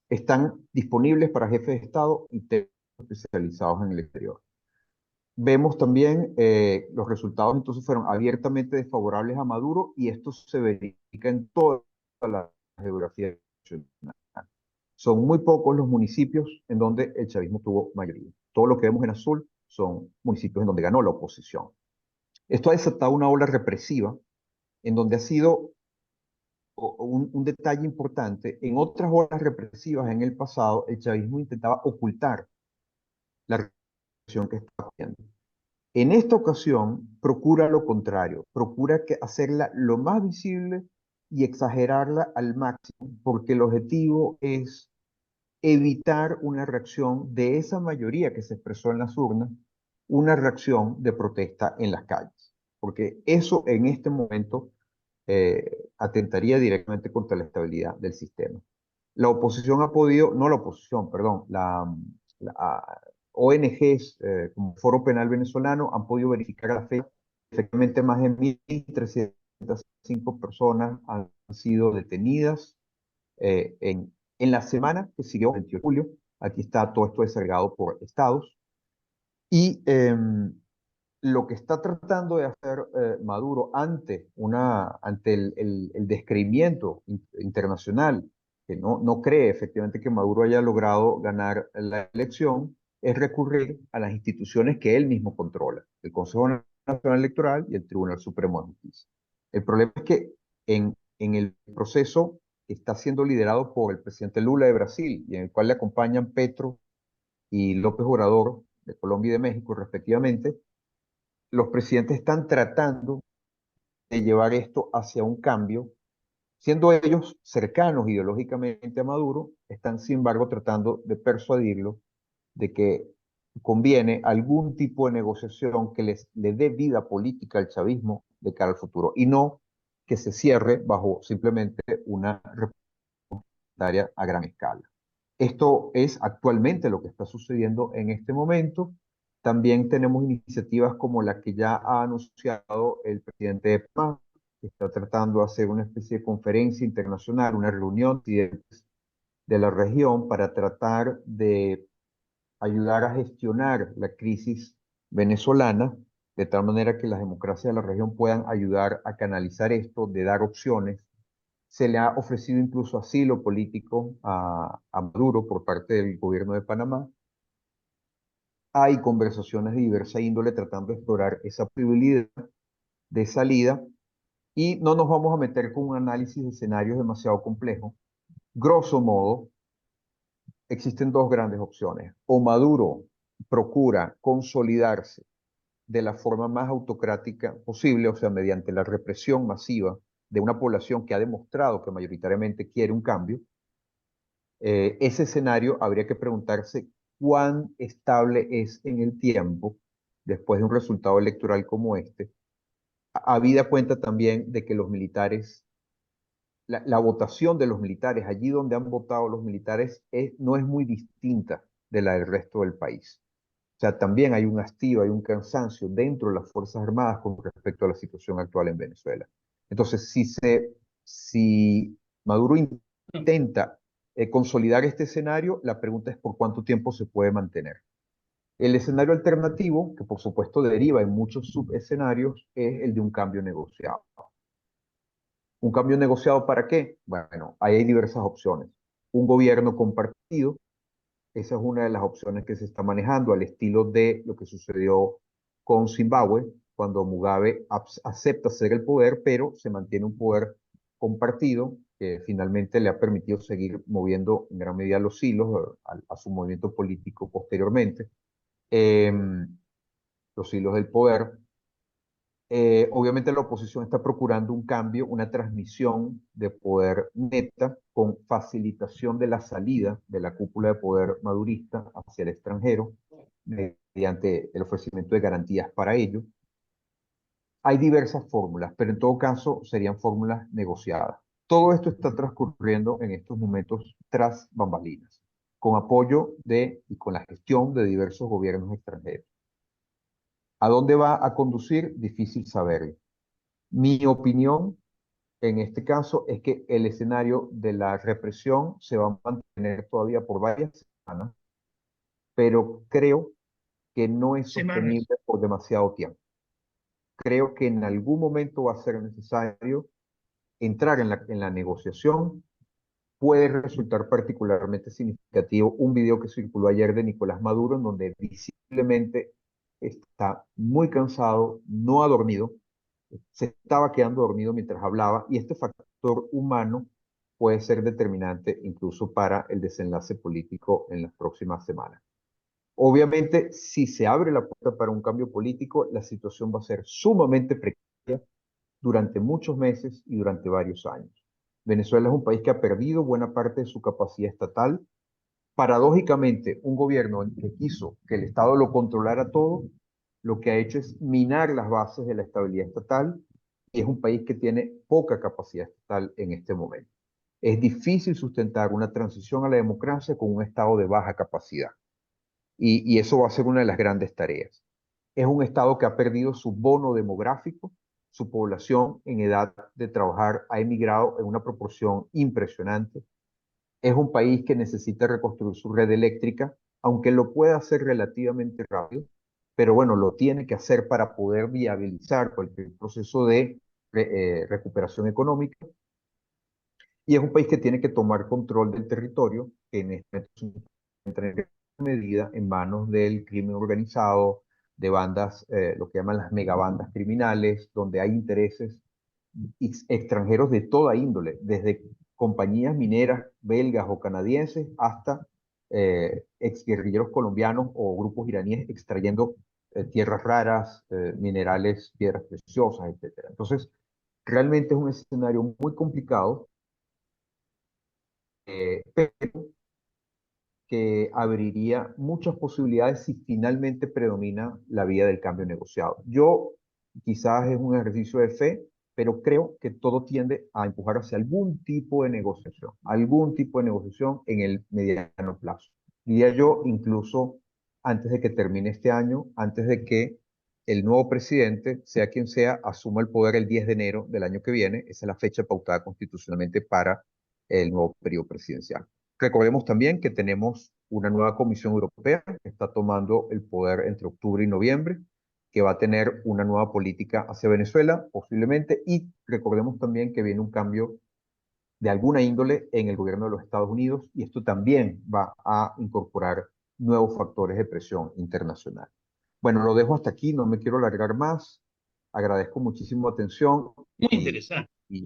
Están disponibles para jefes de Estado y técnicos especializados en el exterior. Vemos también los resultados entonces fueron abiertamente desfavorables a Maduro y esto se verifica en toda la geografía nacional. Son muy pocos los municipios en donde el chavismo tuvo mayoría. Todo lo que vemos en azul son municipios en donde ganó la oposición. Esto ha desatado una ola represiva en donde ha sido un detalle importante. En otras olas represivas en el pasado, el chavismo intentaba ocultar la represión que estaba haciendo. En esta ocasión, procura lo contrario, procura hacerla lo más visible y exagerarla al máximo, porque el objetivo es evitar una reacción de esa mayoría que se expresó en las urnas, una reacción de protesta en las calles, porque eso en este momento atentaría directamente contra la estabilidad del sistema. La oposición ha podido, no la oposición, perdón, la ONGs como Foro Penal Venezolano han podido verificar a la fecha efectivamente más de 1.305 personas han sido detenidas en la semana que siguió el 28 de julio. Aquí está todo esto desagregado por estados. Y lo que está tratando de hacer Maduro ante el descreimiento internacional, que no cree efectivamente que Maduro haya logrado ganar la elección, es recurrir a las instituciones que él mismo controla, el Consejo Nacional Electoral y el Tribunal Supremo de Justicia. El problema es que en el proceso que está siendo liderado por el presidente Lula de Brasil y en el cual le acompañan Petro y López Obrador de Colombia y de México respectivamente, los presidentes están tratando de llevar esto hacia un cambio, siendo ellos cercanos ideológicamente a Maduro, están sin embargo tratando de persuadirlo de que conviene algún tipo de negociación que le dé vida política al chavismo de cara al futuro y no que se cierre bajo simplemente una representaria a gran escala. Esto es actualmente lo que está sucediendo en este momento. También tenemos iniciativas como la que ya ha anunciado el presidente de Panamá, que está tratando de hacer una especie de conferencia internacional, una reunión de la región para tratar de ayudar a gestionar la crisis venezolana, de tal manera que las democracias de la región puedan ayudar a canalizar esto, de dar opciones. Se le ha ofrecido incluso asilo político a Maduro por parte del gobierno de Panamá. Hay conversaciones de diversa índole tratando de explorar esa posibilidad de salida y no nos vamos a meter con un análisis de escenarios demasiado complejo. Grosso modo, existen dos grandes opciones. O Maduro procura consolidarse de la forma más autocrática posible, o sea, mediante la represión masiva de una población que ha demostrado que mayoritariamente quiere un cambio. Ese escenario habría que preguntarse cuán estable es en el tiempo después de un resultado electoral como este, habida cuenta también de que los militares, la votación de los militares, allí donde han votado los militares, no es muy distinta de la del resto del país. O sea, también hay un hastío, hay un cansancio dentro de las Fuerzas Armadas con respecto a la situación actual en Venezuela. Entonces, si Maduro intenta consolidar este escenario, la pregunta es por cuánto tiempo se puede mantener. El escenario alternativo, que por supuesto deriva en muchos subescenarios, es el de un cambio negociado. ¿Un cambio negociado para qué? Bueno, ahí hay diversas opciones. Un gobierno compartido, Esa es una de las opciones que se está manejando, al estilo de lo que sucedió con Zimbabue, cuando Mugabe acepta ceder el poder, pero se mantiene un poder compartido que finalmente le ha permitido seguir moviendo en gran medida los hilos a su movimiento político posteriormente, los hilos del poder. Obviamente la oposición está procurando un cambio, una transmisión de poder neta con facilitación de la salida de la cúpula de poder madurista hacia el extranjero mediante el ofrecimiento de garantías para ello. Hay diversas fórmulas, pero en todo caso serían fórmulas negociadas. Todo esto está transcurriendo en estos momentos tras bambalinas, con apoyo de y con la gestión de diversos gobiernos extranjeros. ¿A dónde va a conducir? Difícil saberlo. Mi opinión en este caso es que el escenario de la represión se va a mantener todavía por varias semanas, pero creo que no es Semanas. sostenible por demasiado tiempo. Creo que en algún momento va a ser necesario entrar en la negociación. Puede resultar particularmente significativo un video que circuló ayer de Nicolás Maduro, en donde visiblemente está muy cansado, no ha dormido, se estaba quedando dormido mientras hablaba, y este factor humano puede ser determinante incluso para el desenlace político en las próximas semanas. Obviamente, si se abre la puerta para un cambio político, la situación va a ser sumamente precaria durante muchos meses y durante varios años. Venezuela es un país que ha perdido buena parte de su capacidad estatal. Paradójicamente, un gobierno que quiso que el Estado lo controlara todo, lo que ha hecho es minar las bases de la estabilidad estatal, y es un país que tiene poca capacidad estatal en este momento. Es difícil sustentar una transición a la democracia con un Estado de baja capacidad, y eso va a ser una de las grandes tareas. Es un Estado que ha perdido su bono demográfico, su población en edad de trabajar ha emigrado en una proporción impresionante. Es un país que necesita reconstruir su red eléctrica, aunque lo pueda hacer relativamente rápido, pero bueno, lo tiene que hacer para poder viabilizar cualquier proceso de recuperación económica. Y es un país que tiene que tomar control del territorio, que en este momento se encuentra en gran medida en manos del crimen organizado, de bandas, lo que llaman las megabandas criminales, donde hay intereses extranjeros de toda índole, desde compañías mineras belgas o canadienses hasta exguerrilleros colombianos o grupos iraníes extrayendo tierras raras, minerales, piedras preciosas, etc. Entonces, realmente es un escenario muy complicado, pero que abriría muchas posibilidades si finalmente predomina la vía del cambio negociado. Yo quizás es un ejercicio de fe, pero creo que todo tiende a empujar hacia algún tipo de negociación en el mediano plazo. Diría yo, incluso antes de que termine este año, antes de que el nuevo presidente, sea quien sea, asuma el poder el 10 de enero del año que viene. Esa es la fecha pautada constitucionalmente para el nuevo periodo presidencial. Recordemos también que tenemos una nueva Comisión Europea que está tomando el poder entre octubre y noviembre, que va a tener una nueva política hacia Venezuela, posiblemente, y recordemos también que viene un cambio de alguna índole en el gobierno de los Estados Unidos, y esto también va a incorporar nuevos factores de presión internacional. Bueno, lo dejo hasta aquí, no me quiero alargar más. Agradezco muchísimo atención Muy y, interesante y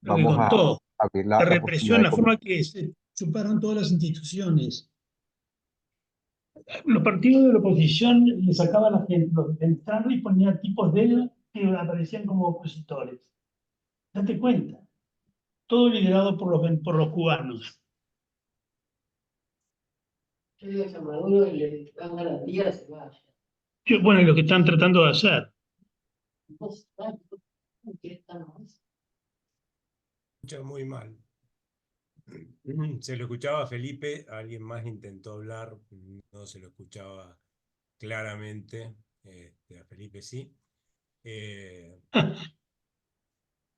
lo que vamos a contó. abrir La la posibilidad represión, de la forma conversar. que se chuparon todas las instituciones. Los partidos de la oposición le sacaban a la gente, los defensaban y ponían tipos de ellos que aparecían como opositores. Date cuenta. Todo liderado por los cubanos. Yo digo que a Maduro le dan garantías, se vaya. Bueno, y lo que están tratando de hacer. Pues, ¿qué estamos? Escucha muy mal. Se lo escuchaba a Felipe, alguien más intentó hablar, no se lo escuchaba claramente, a Felipe sí.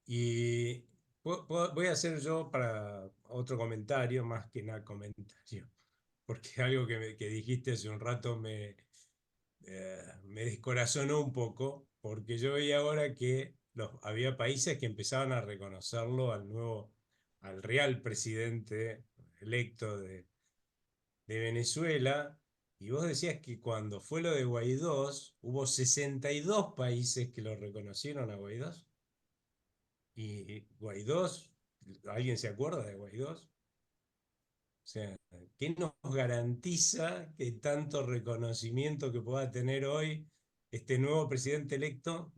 Y voy a hacer yo para otro comentario, más que nada comentario, porque algo que dijiste hace un rato me descorazonó un poco, porque yo veía ahora que había países que empezaban a reconocerlo al real presidente electo de Venezuela, y vos decías que cuando fue lo de Guaidó, hubo 62 países que lo reconocieron a Guaidó. Y Guaidó, ¿alguien se acuerda de Guaidó? O sea, ¿qué nos garantiza que tanto reconocimiento que pueda tener hoy este nuevo presidente electo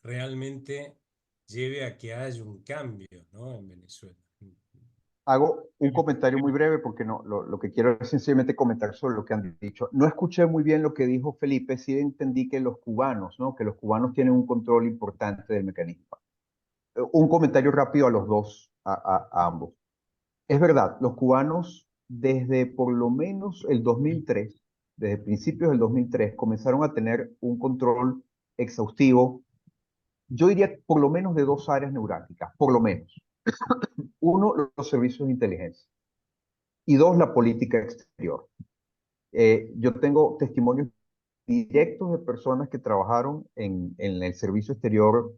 realmente lleve a que haya un cambio, ¿no?, en Venezuela? Hago un comentario muy breve porque no, lo que quiero es sencillamente comentar sobre lo que han dicho. No escuché muy bien lo que dijo Felipe, sí entendí que los cubanos, ¿no? Que los cubanos tienen un control importante del mecanismo. Un comentario rápido a los dos, a ambos. Es verdad, los cubanos desde por lo menos el 2003, desde principios del 2003, comenzaron a tener un control exhaustivo, yo diría por lo menos de dos áreas neurálgicas, por lo menos. Uno, los servicios de inteligencia y dos, la política exterior. Yo tengo testimonios directos de personas que trabajaron en el servicio exterior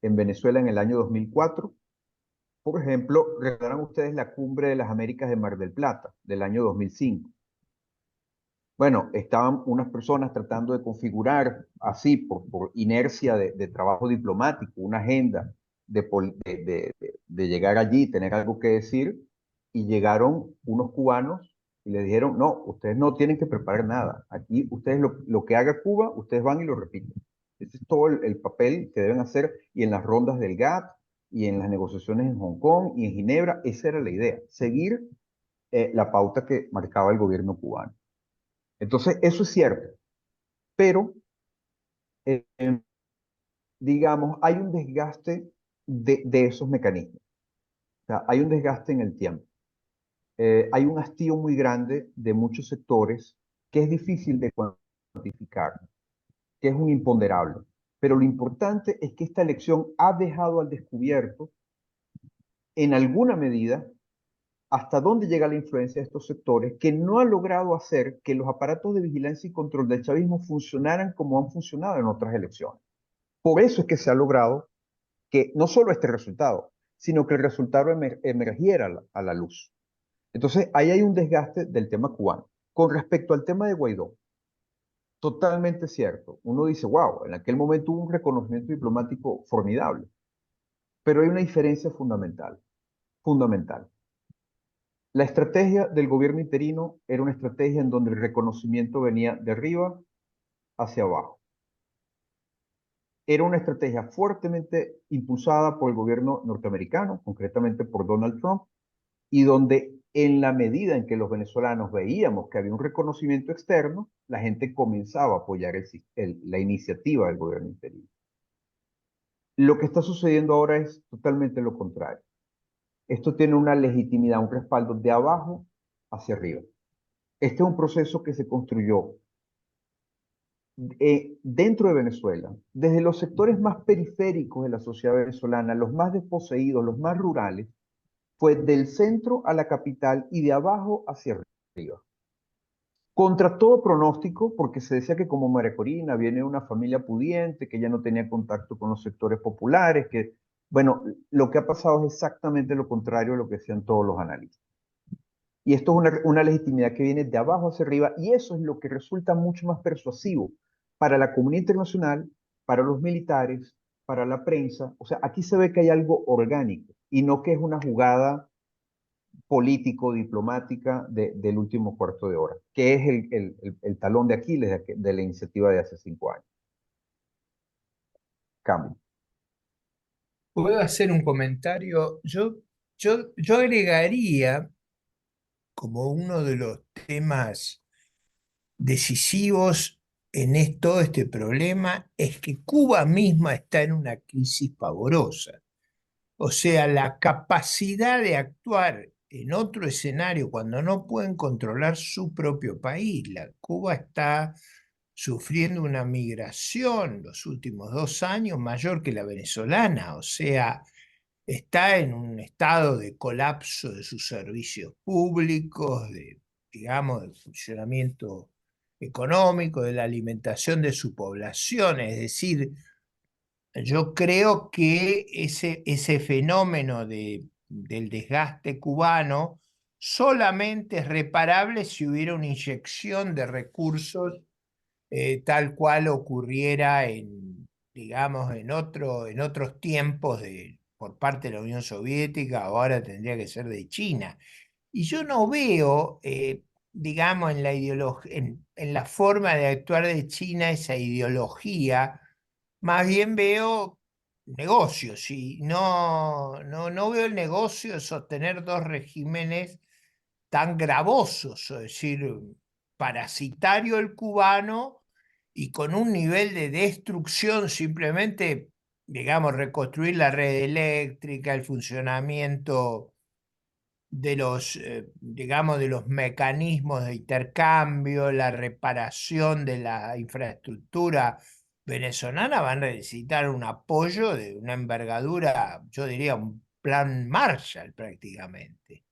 en Venezuela en el año 2004. Por ejemplo, recordarán ustedes la Cumbre de las Américas de Mar del Plata del año 2005. Bueno, estaban unas personas tratando de configurar así, por inercia de trabajo diplomático, una agenda de llegar allí, tener algo que decir, y llegaron unos cubanos y les dijeron, no, ustedes no tienen que preparar nada. Aquí ustedes lo que haga Cuba, ustedes van y lo repiten. Ese es todo el papel que deben hacer, y en las rondas del GATT, y en las negociaciones en Hong Kong y en Ginebra, esa era la idea, seguir la pauta que marcaba el gobierno cubano. Entonces, eso es cierto, pero eh, digamos, hay un desgaste de esos mecanismos. O sea, hay un desgaste en el tiempo. Hay un hastío muy grande de muchos sectores que es difícil de cuantificar, que es un imponderable. Pero lo importante es que esta elección ha dejado al descubierto, en alguna medida, hasta dónde llega la influencia de estos sectores, que no ha logrado hacer que los aparatos de vigilancia y control del chavismo funcionaran como han funcionado en otras elecciones. Por eso es que se ha logrado que no solo este resultado, sino que el resultado emergiera a la luz. Entonces, ahí hay un desgaste del tema cubano. Con respecto al tema de Guaidó, totalmente cierto. Uno dice, wow, en aquel momento hubo un reconocimiento diplomático formidable, pero hay una diferencia fundamental, fundamental. La estrategia del gobierno interino era una estrategia en donde el reconocimiento venía de arriba hacia abajo. Era una estrategia fuertemente impulsada por el gobierno norteamericano, concretamente por Donald Trump, y donde en la medida en que los venezolanos veíamos que había un reconocimiento externo, la gente comenzaba a apoyar la iniciativa del gobierno interino. Lo que está sucediendo ahora es totalmente lo contrario. Esto tiene una legitimidad, un respaldo de abajo hacia arriba. Este es un proceso que se construyó dentro de Venezuela, desde los sectores más periféricos de la sociedad venezolana, los más desposeídos, los más rurales, fue del centro a la capital y de abajo hacia arriba. Contra todo pronóstico, porque se decía que como María Corina viene de una familia pudiente, que ya no tenía contacto con los sectores populares, que, bueno, lo que ha pasado es exactamente lo contrario de lo que decían todos los analistas. Y esto es una legitimidad que viene de abajo hacia arriba, y eso es lo que resulta mucho más persuasivo para la comunidad internacional, para los militares, para la prensa. O sea, aquí se ve que hay algo orgánico y no que es una jugada político-diplomática del último cuarto de hora, que es el talón de Aquiles de la iniciativa de hace 5 años. Cambio. ¿Puedo hacer un comentario? Yo agregaría como uno de los temas decisivos en todo este problema es que Cuba misma está en una crisis pavorosa. O sea, la capacidad de actuar en otro escenario cuando no pueden controlar su propio país. Cuba está sufriendo una migración los últimos 2 años mayor que la venezolana. O sea, está en un estado de colapso de sus servicios públicos, digamos, del funcionamiento económico, de la alimentación de su población. Es decir, yo creo que ese fenómeno del desgaste cubano solamente es reparable si hubiera una inyección de recursos tal cual ocurriera digamos, en otros tiempos por parte de la Unión Soviética, ahora tendría que ser de China. Y yo no veo, digamos, en la forma de actuar de China esa ideología, más bien veo negocios, y no veo el negocio de sostener dos regímenes tan gravosos, es decir, parasitario el cubano y con un nivel de destrucción simplemente, digamos, reconstruir la red eléctrica, el funcionamiento de digamos, de los mecanismos de intercambio, la reparación de la infraestructura venezolana, van a necesitar un apoyo de una envergadura, yo diría, un plan Marshall prácticamente.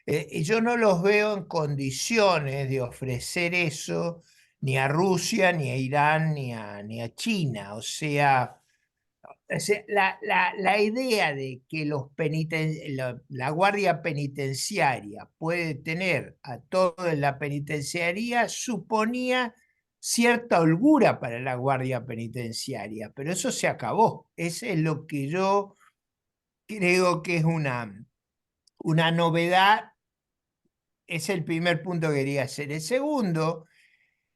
Y yo no los veo en condiciones de ofrecer eso ni a Rusia, ni a Irán, ni a China. O sea, la idea de que la Guardia Penitenciaria puede tener a todo en la penitenciaría suponía cierta holgura para la Guardia Penitenciaria, pero eso se acabó. Eso es lo que yo creo que es una novedad. Es el primer punto que quería hacer. El segundo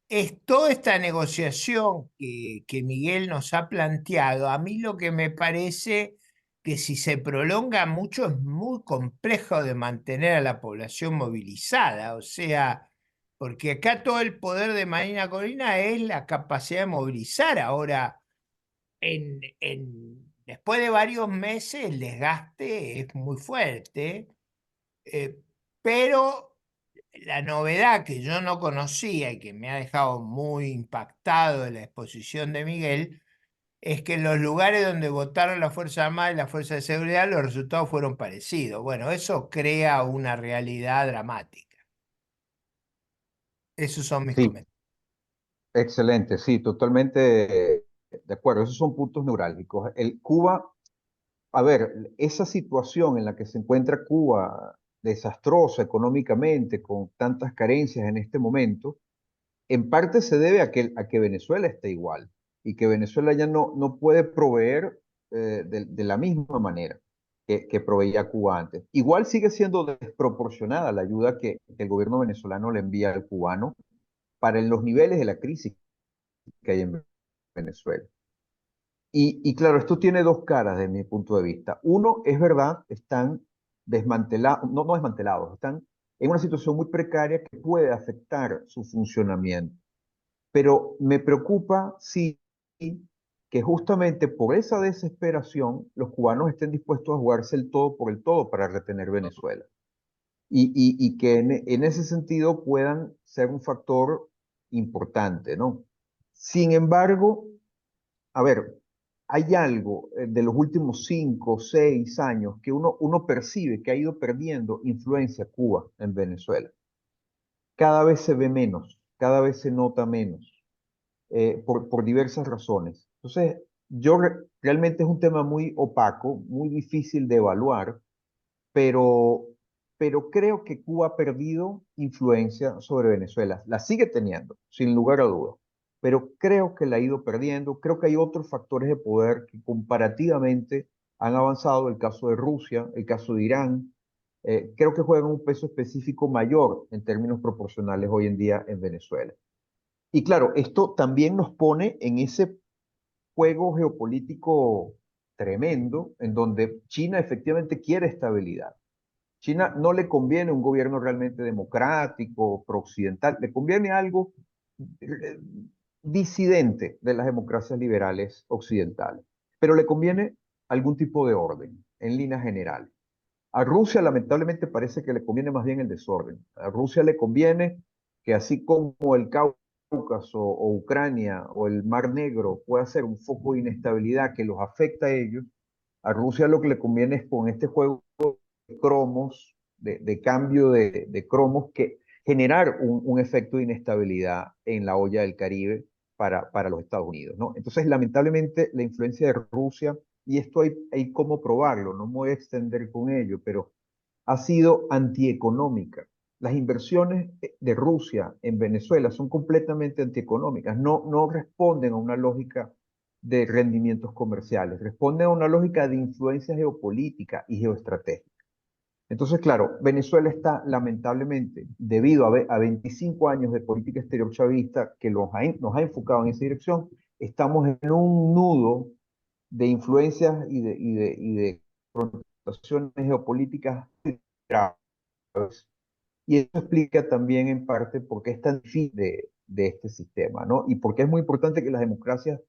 es toda esta negociación que Miguel nos ha planteado. A mí lo que me parece que si se prolonga mucho es muy complejo de mantener a la población movilizada. O sea, porque acá todo el poder de Marina Corina es la capacidad de movilizar. Ahora, después de varios meses, el desgaste es muy fuerte, pero la novedad que yo no conocía y que me ha dejado muy impactado de la exposición de Miguel es que en los lugares donde votaron la Fuerza Armada y la Fuerza de Seguridad los resultados fueron parecidos. Bueno, eso crea una realidad dramática. Esos son mis Sí, comentarios. excelente, sí, totalmente de acuerdo. Esos son puntos neurálgicos. Cuba, a ver, esa situación en la que se encuentra Cuba, desastrosa económicamente, con tantas carencias en este momento, en parte se debe a que Venezuela esté igual y que Venezuela ya no puede proveer de la misma manera que proveía Cuba antes. Igual sigue siendo desproporcionada la ayuda que el gobierno venezolano le envía al cubano para los niveles de la crisis que hay en Venezuela. Y claro, esto tiene dos caras desde mi punto de vista. Uno, es verdad, están desmantelados, no desmantelados, están en una situación muy precaria que puede afectar su funcionamiento. Pero me preocupa, sí, que justamente por esa desesperación los cubanos estén dispuestos a jugarse el todo por el todo para retener Venezuela. Y que en ese sentido puedan ser un factor importante, ¿no? Sin embargo, a ver, hay algo de los últimos 5 o 6 años que uno percibe que ha ido perdiendo influencia Cuba en Venezuela. Cada vez se ve menos, cada vez se nota menos, por diversas razones. Entonces, realmente es un tema muy opaco, muy difícil de evaluar, pero, pero creo que Cuba ha perdido influencia sobre Venezuela. La sigue teniendo, sin lugar a dudas, pero creo que la ha ido perdiendo. Creo que hay otros factores de poder que comparativamente han avanzado, el caso de Rusia, el caso de Irán. Creo que juegan un peso específico mayor en términos proporcionales hoy en día en Venezuela. Y claro, esto también nos pone en ese juego geopolítico tremendo en donde China efectivamente quiere estabilidad. China no le conviene un gobierno realmente democrático, prooccidental, le conviene algo eh, disidente de las democracias liberales occidentales, pero le conviene algún tipo de orden en líneas generales. A Rusia lamentablemente parece que le conviene más bien el desorden. A Rusia le conviene que así como el Cáucaso o Ucrania o el Mar Negro pueda ser un foco de inestabilidad que los afecta a ellos, a Rusia lo que le conviene es con este juego de cromos, de cambio de cromos, que generar un efecto de inestabilidad en la olla del Caribe para los Estados Unidos, ¿no? Entonces, lamentablemente, la influencia de Rusia, y esto hay cómo probarlo, no me voy a extender con ello, pero ha sido antieconómica. Las inversiones de Rusia en Venezuela son completamente antieconómicas, no responden a una lógica de rendimientos comerciales, responden a una lógica de influencia geopolítica y geoestratégica. Entonces, claro, Venezuela está lamentablemente, debido a 25 años de política exterior chavista que nos ha enfocado en esa dirección, estamos en un nudo de influencias y de confrontaciones geopolíticas graves. Y eso explica también en parte por qué es tan difícil de este sistema, ¿no? Y por qué es muy importante que las democracias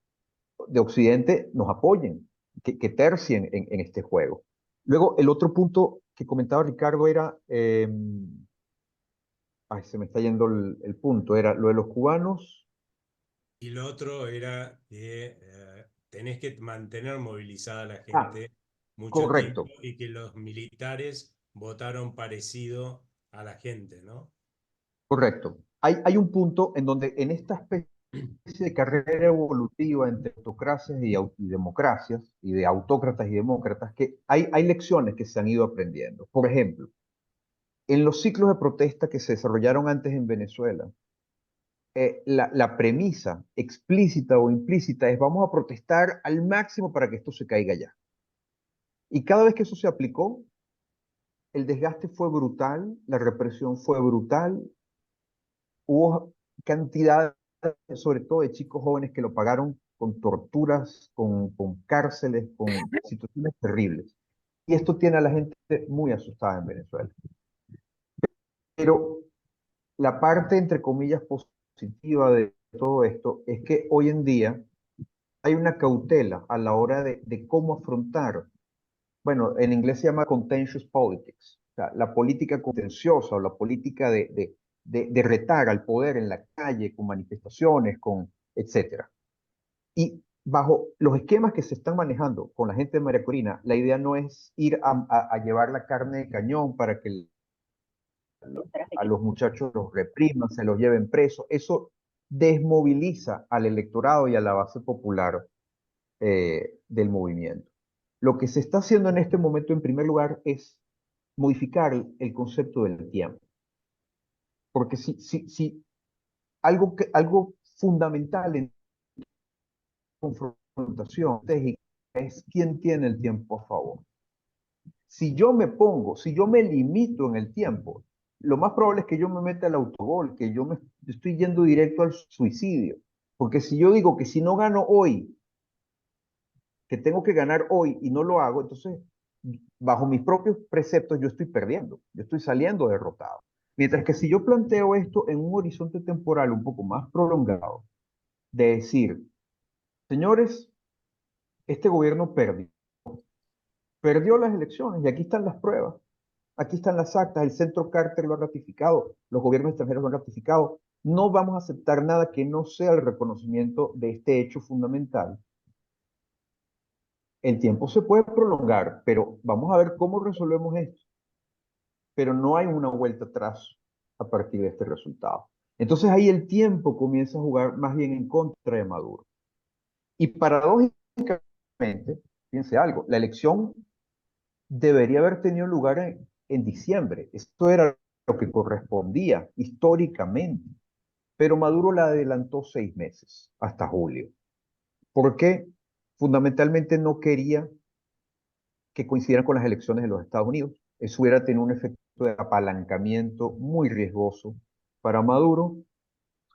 de Occidente nos apoyen, que tercien en este juego. Luego, el otro punto que comentaba Ricardo era, ay, se me está yendo el punto, era lo de los cubanos. Y lo otro era que tenés que mantener movilizada a la Ah, gente mucho tiempo correcto, y que los militares votaron parecido a la gente, ¿no? correcto. Hay un punto en donde en esta especie de carrera evolutiva entre autocracias y democracias, y de autócratas y demócratas, que hay lecciones que se han ido aprendiendo. Por ejemplo, en los ciclos de protesta que se desarrollaron antes en Venezuela, la premisa explícita o implícita es vamos a protestar al máximo para que esto se caiga ya. Y cada vez que eso se aplicó, el desgaste fue brutal, la represión fue brutal, hubo cantidad, sobre todo de chicos jóvenes que lo pagaron con torturas, con cárceles, con situaciones terribles. Y esto tiene a la gente muy asustada en Venezuela. Pero la parte, entre comillas, positiva de todo esto es que hoy en día hay una cautela a la hora de cómo afrontar, bueno, en inglés se llama contentious politics, o sea, la política contenciosa o la política de retar al poder en la calle con manifestaciones, etcétera. Y bajo los esquemas que se están manejando con la gente de María Corina, la idea no es ir a llevar la carne de cañón para que a los muchachos los repriman, se los lleven presos. Eso desmoviliza al electorado y a la base popular del movimiento. Lo que se está haciendo en este momento, en primer lugar, es modificar el concepto del tiempo. Porque si algo fundamental en confrontación es quién tiene el tiempo a favor. Si yo me limito en el tiempo, lo más probable es que yo me meta al autogol, que yo estoy yendo directo al suicidio. Porque si yo digo que si no gano hoy, que tengo que ganar hoy y no lo hago, entonces, bajo mis propios preceptos, yo estoy perdiendo, yo estoy saliendo derrotado. Mientras que si yo planteo esto en un horizonte temporal un poco más prolongado, de decir, señores, este gobierno perdió las elecciones y aquí están las pruebas, aquí están las actas, el Centro Carter lo ha ratificado, los gobiernos extranjeros lo han ratificado, no vamos a aceptar nada que no sea el reconocimiento de este hecho fundamental. El tiempo se puede prolongar, pero vamos a ver cómo resolvemos esto. Pero no hay una vuelta atrás a partir de este resultado. Entonces ahí el tiempo comienza a jugar más bien en contra de Maduro. Y paradójicamente, fíjense algo, la elección debería haber tenido lugar en diciembre. Esto era lo que correspondía históricamente. Pero Maduro la adelantó 6 meses, hasta julio. ¿Por qué? Fundamentalmente no quería que coincidieran con las elecciones de los Estados Unidos. Eso hubiera tenido un efecto de apalancamiento muy riesgoso para Maduro.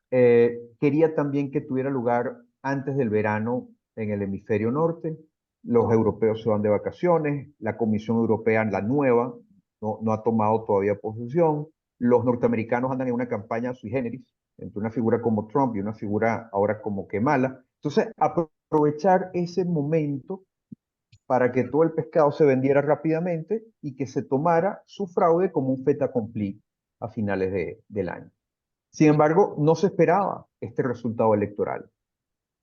Quería también que tuviera lugar antes del verano en el hemisferio norte. Los europeos se van de vacaciones, la Comisión Europea, la nueva, no ha tomado todavía posesión. Los norteamericanos andan en una campaña sui generis, entre una figura como Trump y una figura ahora como Kamala. Entonces, aprovechar ese momento para que todo el pescado se vendiera rápidamente y que se tomara su fraude como un fait accompli a finales del año. Sin embargo, no se esperaba este resultado electoral.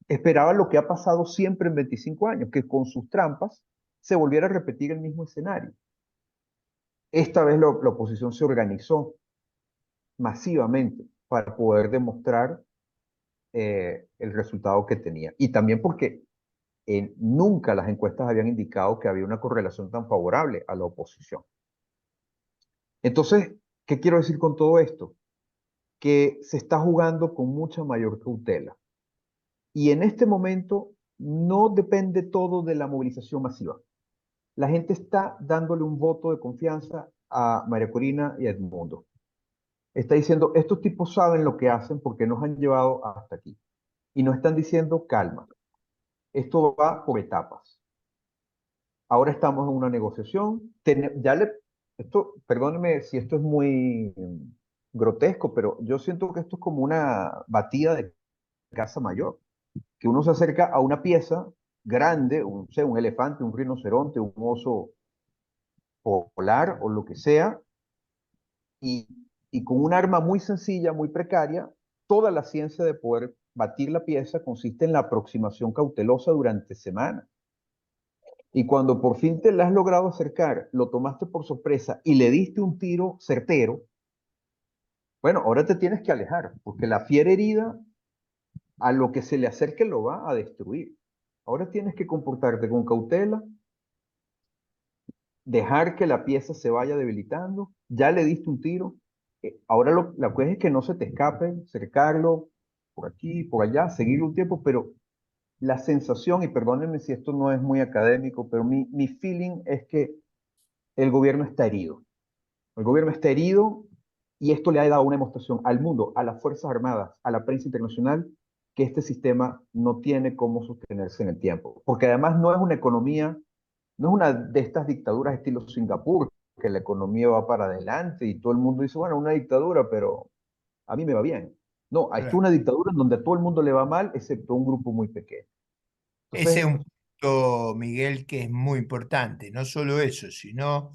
Esperaba lo que ha pasado siempre en 25 años, que con sus trampas se volviera a repetir el mismo escenario. Esta vez la oposición se organizó masivamente para poder demostrar el resultado que tenía. Y también porque nunca las encuestas habían indicado que había una correlación tan favorable a la oposición. Entonces, ¿qué quiero decir con todo esto? Que se está jugando con mucha mayor cautela. Y en este momento no depende todo de la movilización masiva. La gente está dándole un voto de confianza a María Corina y a Edmundo. Está diciendo, estos tipos saben lo que hacen porque nos han llevado hasta aquí. Y nos están diciendo, calma, esto va por etapas. Ahora estamos en una negociación. Esto, perdónenme si esto es muy grotesco, pero yo siento que esto es como una batida de casa mayor, que uno se acerca a una pieza grande, un elefante, un rinoceronte, un oso polar o lo que sea, y, y con un arma muy sencilla, muy precaria, toda la ciencia de poder batir la pieza consiste en la aproximación cautelosa durante semanas. Y cuando por fin te la has logrado acercar, lo tomaste por sorpresa y le diste un tiro certero, bueno, ahora te tienes que alejar, porque la fiera herida a lo que se le acerque lo va a destruir. Ahora tienes que comportarte con cautela, dejar que la pieza se vaya debilitando, ya le diste un tiro, ahora la cosa es que no se te escape, cercarlo por aquí, por allá, seguir un tiempo, pero la sensación, y perdónenme si esto no es muy académico, pero mi feeling es que el gobierno está herido. El gobierno está herido y esto le ha dado una demostración al mundo, a las Fuerzas Armadas, a la prensa internacional, que este sistema no tiene cómo sostenerse en el tiempo. Porque además no es una economía, no es una de estas dictaduras estilo Singapur, que la economía va para adelante y todo el mundo dice, bueno, una dictadura, pero a mí me va bien. No, esto es Claro. una dictadura en donde a todo el mundo le va mal, excepto un grupo muy pequeño. Ese es Entonces, un punto, Miguel, que es muy importante. No solo eso, sino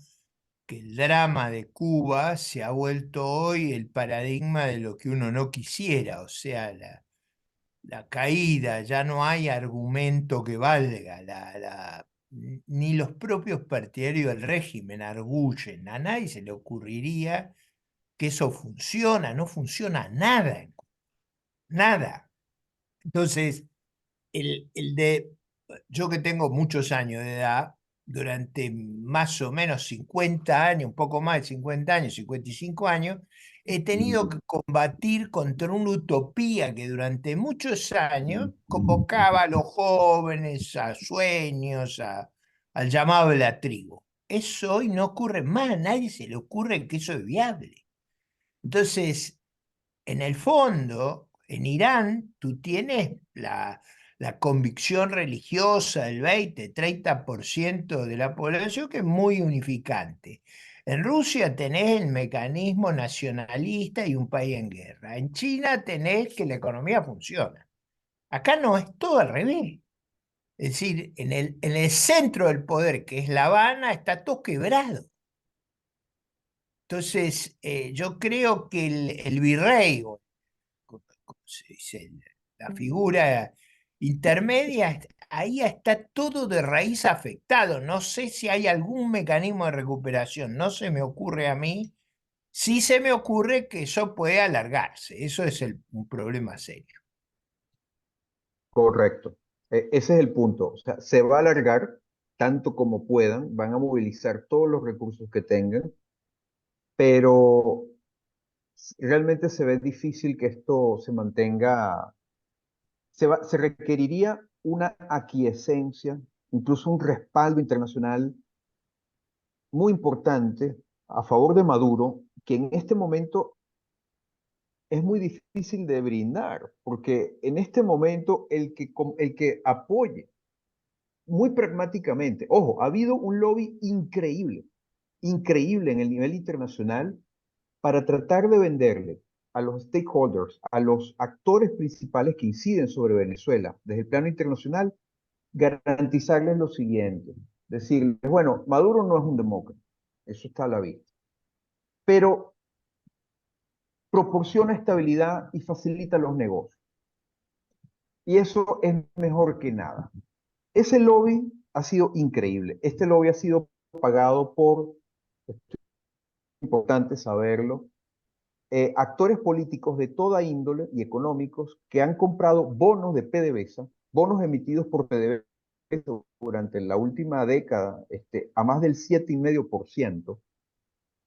que el drama de Cuba se ha vuelto hoy el paradigma de lo que uno no quisiera, o sea, la caída, ya no hay argumento que valga, ni los propios partidarios del régimen arguyen, a nadie se le ocurriría que eso funciona, no funciona nada, nada. Entonces, yo que tengo muchos años de edad, durante más o menos 50 años, un poco más de 50 años, 55 años, he tenido que combatir contra una utopía que durante muchos años convocaba a los jóvenes a sueños, al llamado de la tribu. Eso hoy no ocurre más, a nadie se le ocurre que eso es viable. Entonces, en el fondo, en Irán, tú tienes la convicción religiosa del 20-30% de la población que es muy unificante. En Rusia tenés el mecanismo nacionalista y un país en guerra. En China tenés que la economía funciona. Acá no, es todo al revés. Es decir, en el centro del poder, que es La Habana, está todo quebrado. Entonces, yo creo que el virrey, ¿cómo se dice? La figura intermedia, ahí está todo de raíz afectado. No sé si hay algún mecanismo de recuperación, no se me ocurre a mí. Sí se me ocurre que eso puede alargarse, eso es un problema serio. correcto. Ese es el punto. O sea, se va a alargar tanto como puedan, van a movilizar todos los recursos que tengan, pero realmente se ve difícil que esto se mantenga. Se requeriría una aquiescencia, incluso un respaldo internacional muy importante a favor de Maduro, que en este momento es muy difícil de brindar, porque en este momento el que apoye muy pragmáticamente, ojo, ha habido un lobby increíble, increíble en el nivel internacional para tratar de venderle a los stakeholders, a los actores principales que inciden sobre Venezuela desde el plano internacional, garantizarles lo siguiente, decirles, bueno, Maduro no es un demócrata, eso está a la vista, pero proporciona estabilidad y facilita los negocios. Y eso es mejor que nada. Ese lobby ha sido increíble. Este lobby ha sido pagado por, es importante saberlo, actores políticos de toda índole y económicos que han comprado bonos de PDVSA, bonos emitidos por PDVSA durante la última década a más del 7,5%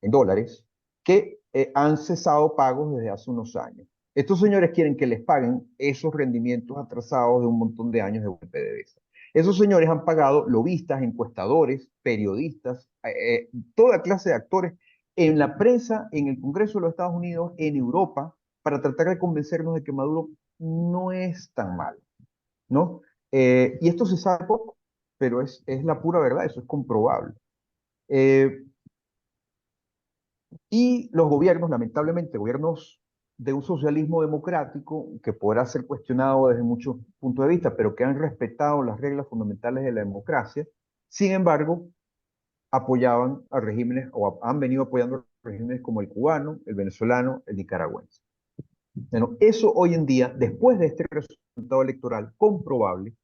en dólares, que han cesado pagos desde hace unos años. Estos señores quieren que les paguen esos rendimientos atrasados de un montón de años de PDVSA. Esos señores han pagado lobistas, encuestadores, periodistas, toda clase de actores en la prensa, en el Congreso de los Estados Unidos, en Europa, para tratar de convencernos de que Maduro no es tan malo, ¿no? Y esto se sabe poco, pero es la pura verdad, eso es comprobable. Y los gobiernos, lamentablemente, gobiernos de un socialismo democrático, que podrá ser cuestionado desde muchos puntos de vista, pero que han respetado las reglas fundamentales de la democracia, sin embargo, apoyaban a regímenes o han venido apoyando regímenes como el cubano, el venezolano, el nicaragüense. Bueno, eso hoy en día, después de este resultado electoral comprobable,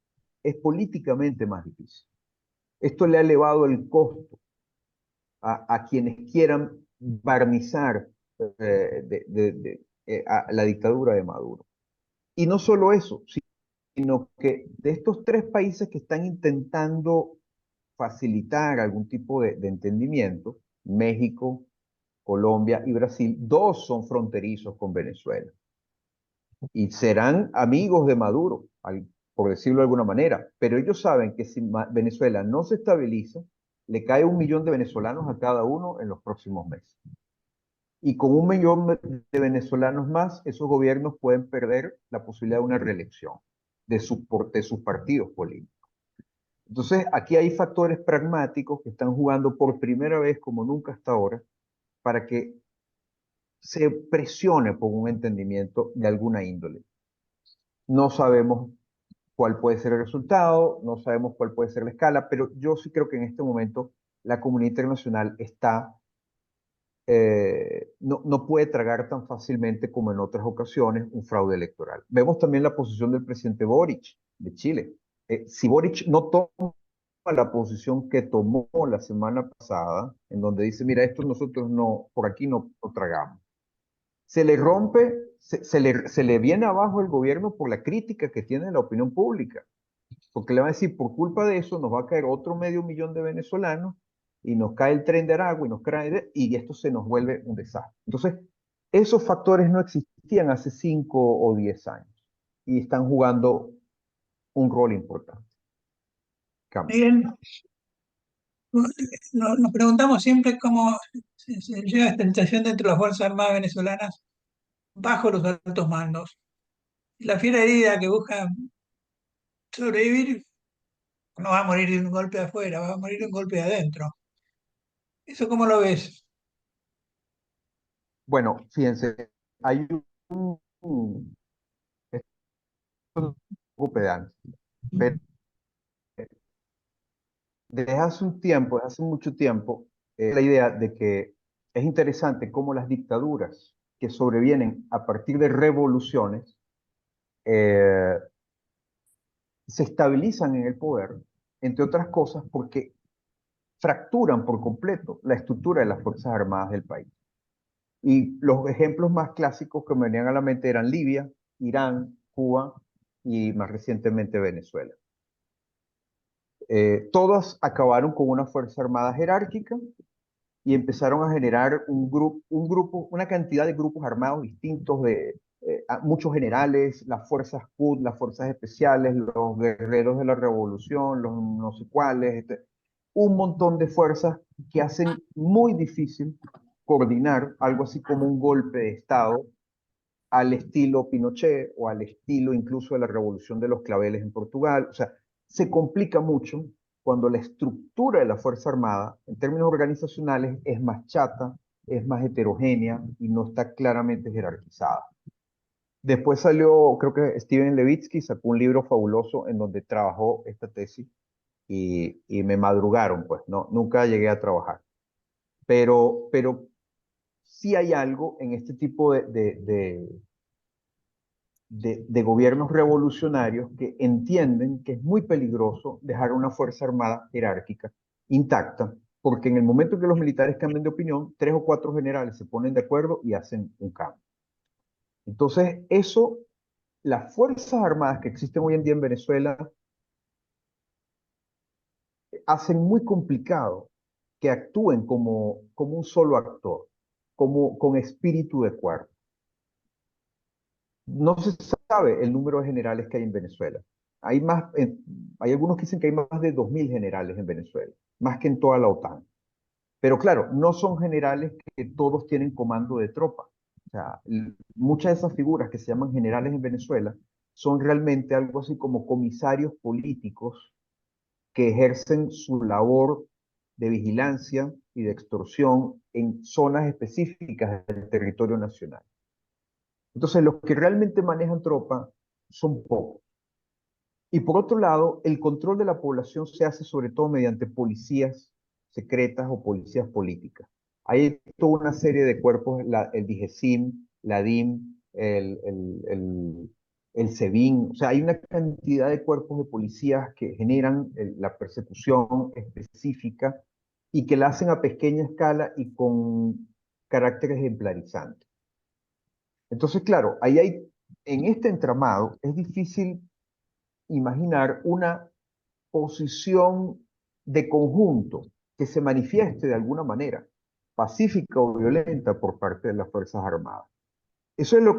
es políticamente más difícil. Esto le ha elevado el costo a quienes quieran barnizar a la dictadura de Maduro. Y no solo eso, sino que de estos tres países que están intentando facilitar algún tipo de entendimiento, México, Colombia y Brasil, dos son fronterizos con Venezuela y serán amigos de Maduro, por decirlo de alguna manera, pero ellos saben que si Venezuela no se estabiliza, le cae 1 millón de venezolanos a cada uno en los próximos meses. Y con 1 millón de venezolanos más, esos gobiernos pueden perder la posibilidad de una reelección de sus partidos políticos. Entonces, aquí hay factores pragmáticos que están jugando por primera vez, como nunca hasta ahora, para que se presione por un entendimiento de alguna índole. No sabemos cuál puede ser el resultado, no sabemos cuál puede ser la escala, pero yo sí creo que en este momento la comunidad internacional no puede tragar tan fácilmente como en otras ocasiones un fraude electoral. Vemos también la posición del presidente Boric de Chile. Si Boric no toma la posición que tomó la semana pasada, en donde dice, mira, esto nosotros no, por aquí no tragamos, se le rompe, se le viene abajo el gobierno por la crítica que tiene la opinión pública. Porque le van a decir, por culpa de eso nos va a caer otro 500.000 de venezolanos y nos cae el tren de Aragua y esto se nos vuelve un desastre. Entonces, esos factores no existían hace 5 o 10 años y están jugando un rol importante. Miguel, nos preguntamos siempre cómo se llega a esta situación dentro de las Fuerzas Armadas venezolanas bajo los altos mandos. La fiera herida que busca sobrevivir no va a morir de un golpe de afuera, va a morir de un golpe de adentro. ¿Eso cómo lo ves? Bueno, fíjense, hay esto es un poco pedante, pero desde hace un tiempo, desde hace mucho tiempo, la idea de que es interesante cómo las dictaduras que sobrevienen a partir de revoluciones eh, se estabilizan en el poder, entre otras cosas porque fracturan por completo la estructura de las Fuerzas Armadas del país. Y los ejemplos más clásicos que me venían a la mente eran Libia, Irán, Cuba y más recientemente Venezuela. Todas acabaron con una Fuerza Armada jerárquica y empezaron a generar una cantidad de grupos armados distintos de muchos generales, las fuerzas QUD, las fuerzas especiales, los guerreros de la revolución, los no sé cuáles, un montón de fuerzas que hacen muy difícil coordinar algo así como un golpe de Estado al estilo Pinochet o al estilo incluso de la revolución de los claveles en Portugal. O sea, se complica mucho cuando la estructura de la Fuerza Armada, en términos organizacionales, es más chata, es más heterogénea y no está claramente jerarquizada. Después salió, creo que Steven Levitsky sacó un libro fabuloso en donde trabajó esta tesis y me madrugaron, pues, no, nunca llegué a trabajar. Pero sí hay algo en este tipo de gobiernos revolucionarios que entienden que es muy peligroso dejar una Fuerza Armada jerárquica intacta, porque en el momento que los militares cambian de opinión, 3 o 4 generales se ponen de acuerdo y hacen un cambio. Entonces, las Fuerzas Armadas que existen hoy en día en Venezuela hacen muy complicado que actúen como un solo actor. como con espíritu de cuerpo. No se sabe el número de generales que hay en Venezuela. Hay algunos que dicen que hay más de 2000 generales en Venezuela, más que en toda la OTAN. Pero claro, no son generales que todos tienen comando de tropa. O sea, muchas de esas figuras que se llaman generales en Venezuela son realmente algo así como comisarios políticos que ejercen su labor de vigilancia y de extorsión en zonas específicas del territorio nacional. Entonces, los que realmente manejan tropa son pocos. Y por otro lado, el control de la población se hace sobre todo mediante policías secretas o policías políticas. Hay toda una serie de cuerpos, el DIGESIM, la DIM, el SEBIN, o sea, hay una cantidad de cuerpos de policías que generan la persecución específica y que la hacen a pequeña escala y con carácter ejemplarizante. Entonces, claro, en este entramado es difícil imaginar una posición de conjunto que se manifieste de alguna manera, pacífica o violenta por parte de las Fuerzas Armadas.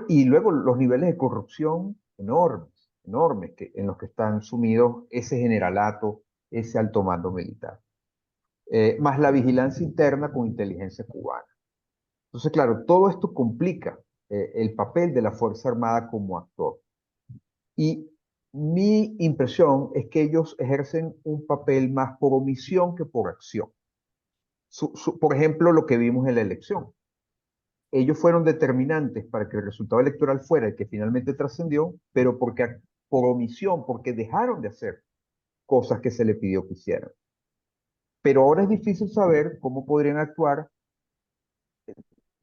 Y luego los niveles de corrupción enormes, enormes en los que están sumidos ese generalato, ese alto mando militar. Más la vigilancia interna con inteligencia cubana. Entonces, claro, todo esto complica el papel de la Fuerza Armada como actor. Y mi impresión es que ellos ejercen un papel más por omisión que por acción. Por ejemplo, lo que vimos en la elección. Ellos fueron determinantes para que el resultado electoral fuera el que finalmente trascendió, pero por omisión, porque dejaron de hacer cosas que se le pidió que hicieran. Pero ahora es difícil saber cómo podrían actuar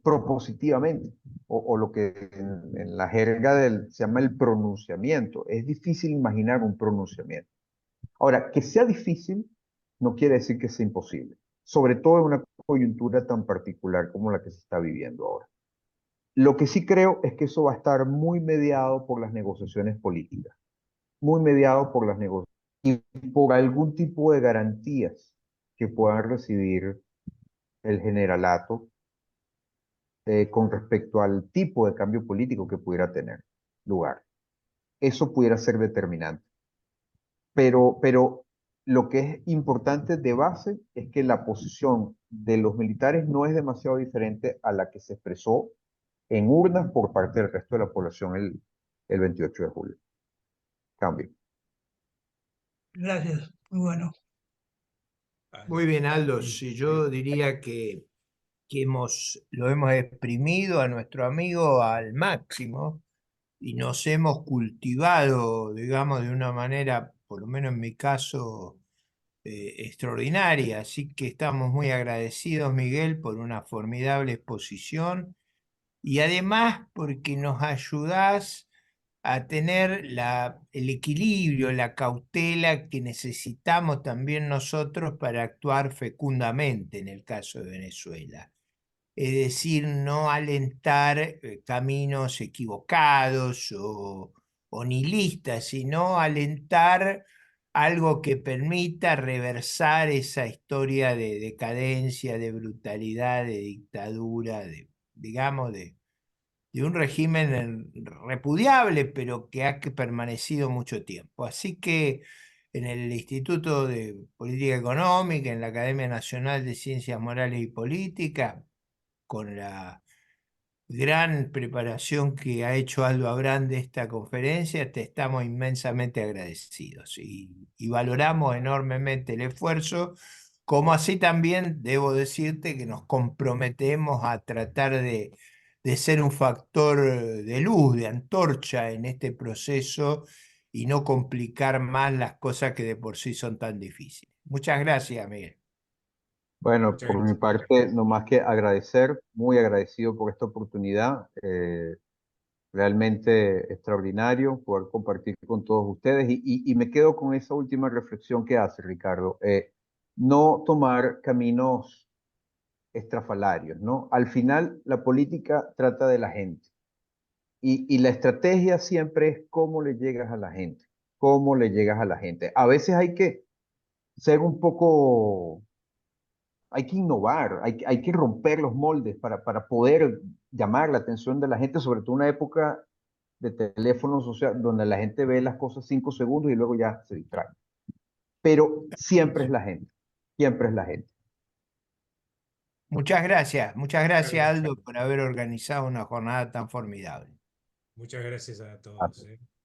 propositivamente, o lo que en la jerga se llama el pronunciamiento. Es difícil imaginar un pronunciamiento. Ahora, que sea difícil no quiere decir que sea imposible, sobre todo en una coyuntura tan particular como la que se está viviendo ahora. Lo que sí creo es que eso va a estar muy mediado por las negociaciones políticas, muy mediado por las negociaciones y por algún tipo de garantías que puedan recibir el generalato con respecto al tipo de cambio político que pudiera tener lugar. Eso pudiera ser determinante. Pero lo que es importante de base es que la posición de los militares no es demasiado diferente a la que se expresó en urnas por parte del resto de la población el 28 de julio. Cambio. Gracias, muy bueno. Muy bien, Aldo. Si yo diría que lo hemos exprimido a nuestro amigo al máximo y nos hemos cultivado, digamos, de una manera, por lo menos en mi caso, extraordinaria. Así que estamos muy agradecidos, Miguel, por una formidable exposición y además porque nos ayudás a tener el equilibrio, la cautela que necesitamos también nosotros para actuar fecundamente en el caso de Venezuela. Es decir, no alentar caminos equivocados o nihilistas, sino alentar algo que permita reversar esa historia de decadencia, de brutalidad, de dictadura, digamos, de un régimen repudiable, pero que ha permanecido mucho tiempo. Así que en el Instituto de Política Económica, en la Academia Nacional de Ciencias Morales y Políticas, con la gran preparación que ha hecho Aldo Abrán de esta conferencia, te estamos inmensamente agradecidos y valoramos enormemente el esfuerzo, como así también debo decirte que nos comprometemos a tratar de ser un factor de luz, de antorcha en este proceso y no complicar más las cosas que de por sí son tan difíciles. Muchas gracias, Miguel. Bueno, Muchas por mi gracias. parte, no más que agradecer, muy agradecido por esta oportunidad. Realmente extraordinario poder compartir con todos ustedes y me quedo con esa última reflexión que hace Ricardo. No tomar caminos estrafalarios, ¿no? Al final, la política trata de la gente y la estrategia siempre es cómo le llegas a la gente, cómo le llegas a la gente. A veces hay que ser un poco hay que innovar, hay que romper los moldes para poder llamar la atención de la gente, sobre todo en una época de teléfonos, o sea, donde la gente ve las cosas 5 segundos y luego ya se distrae. Pero siempre es la gente, siempre es la gente. Muchas gracias Muchas Aldo, gracias. por haber organizado una jornada tan formidable. Muchas gracias a Ah, todos.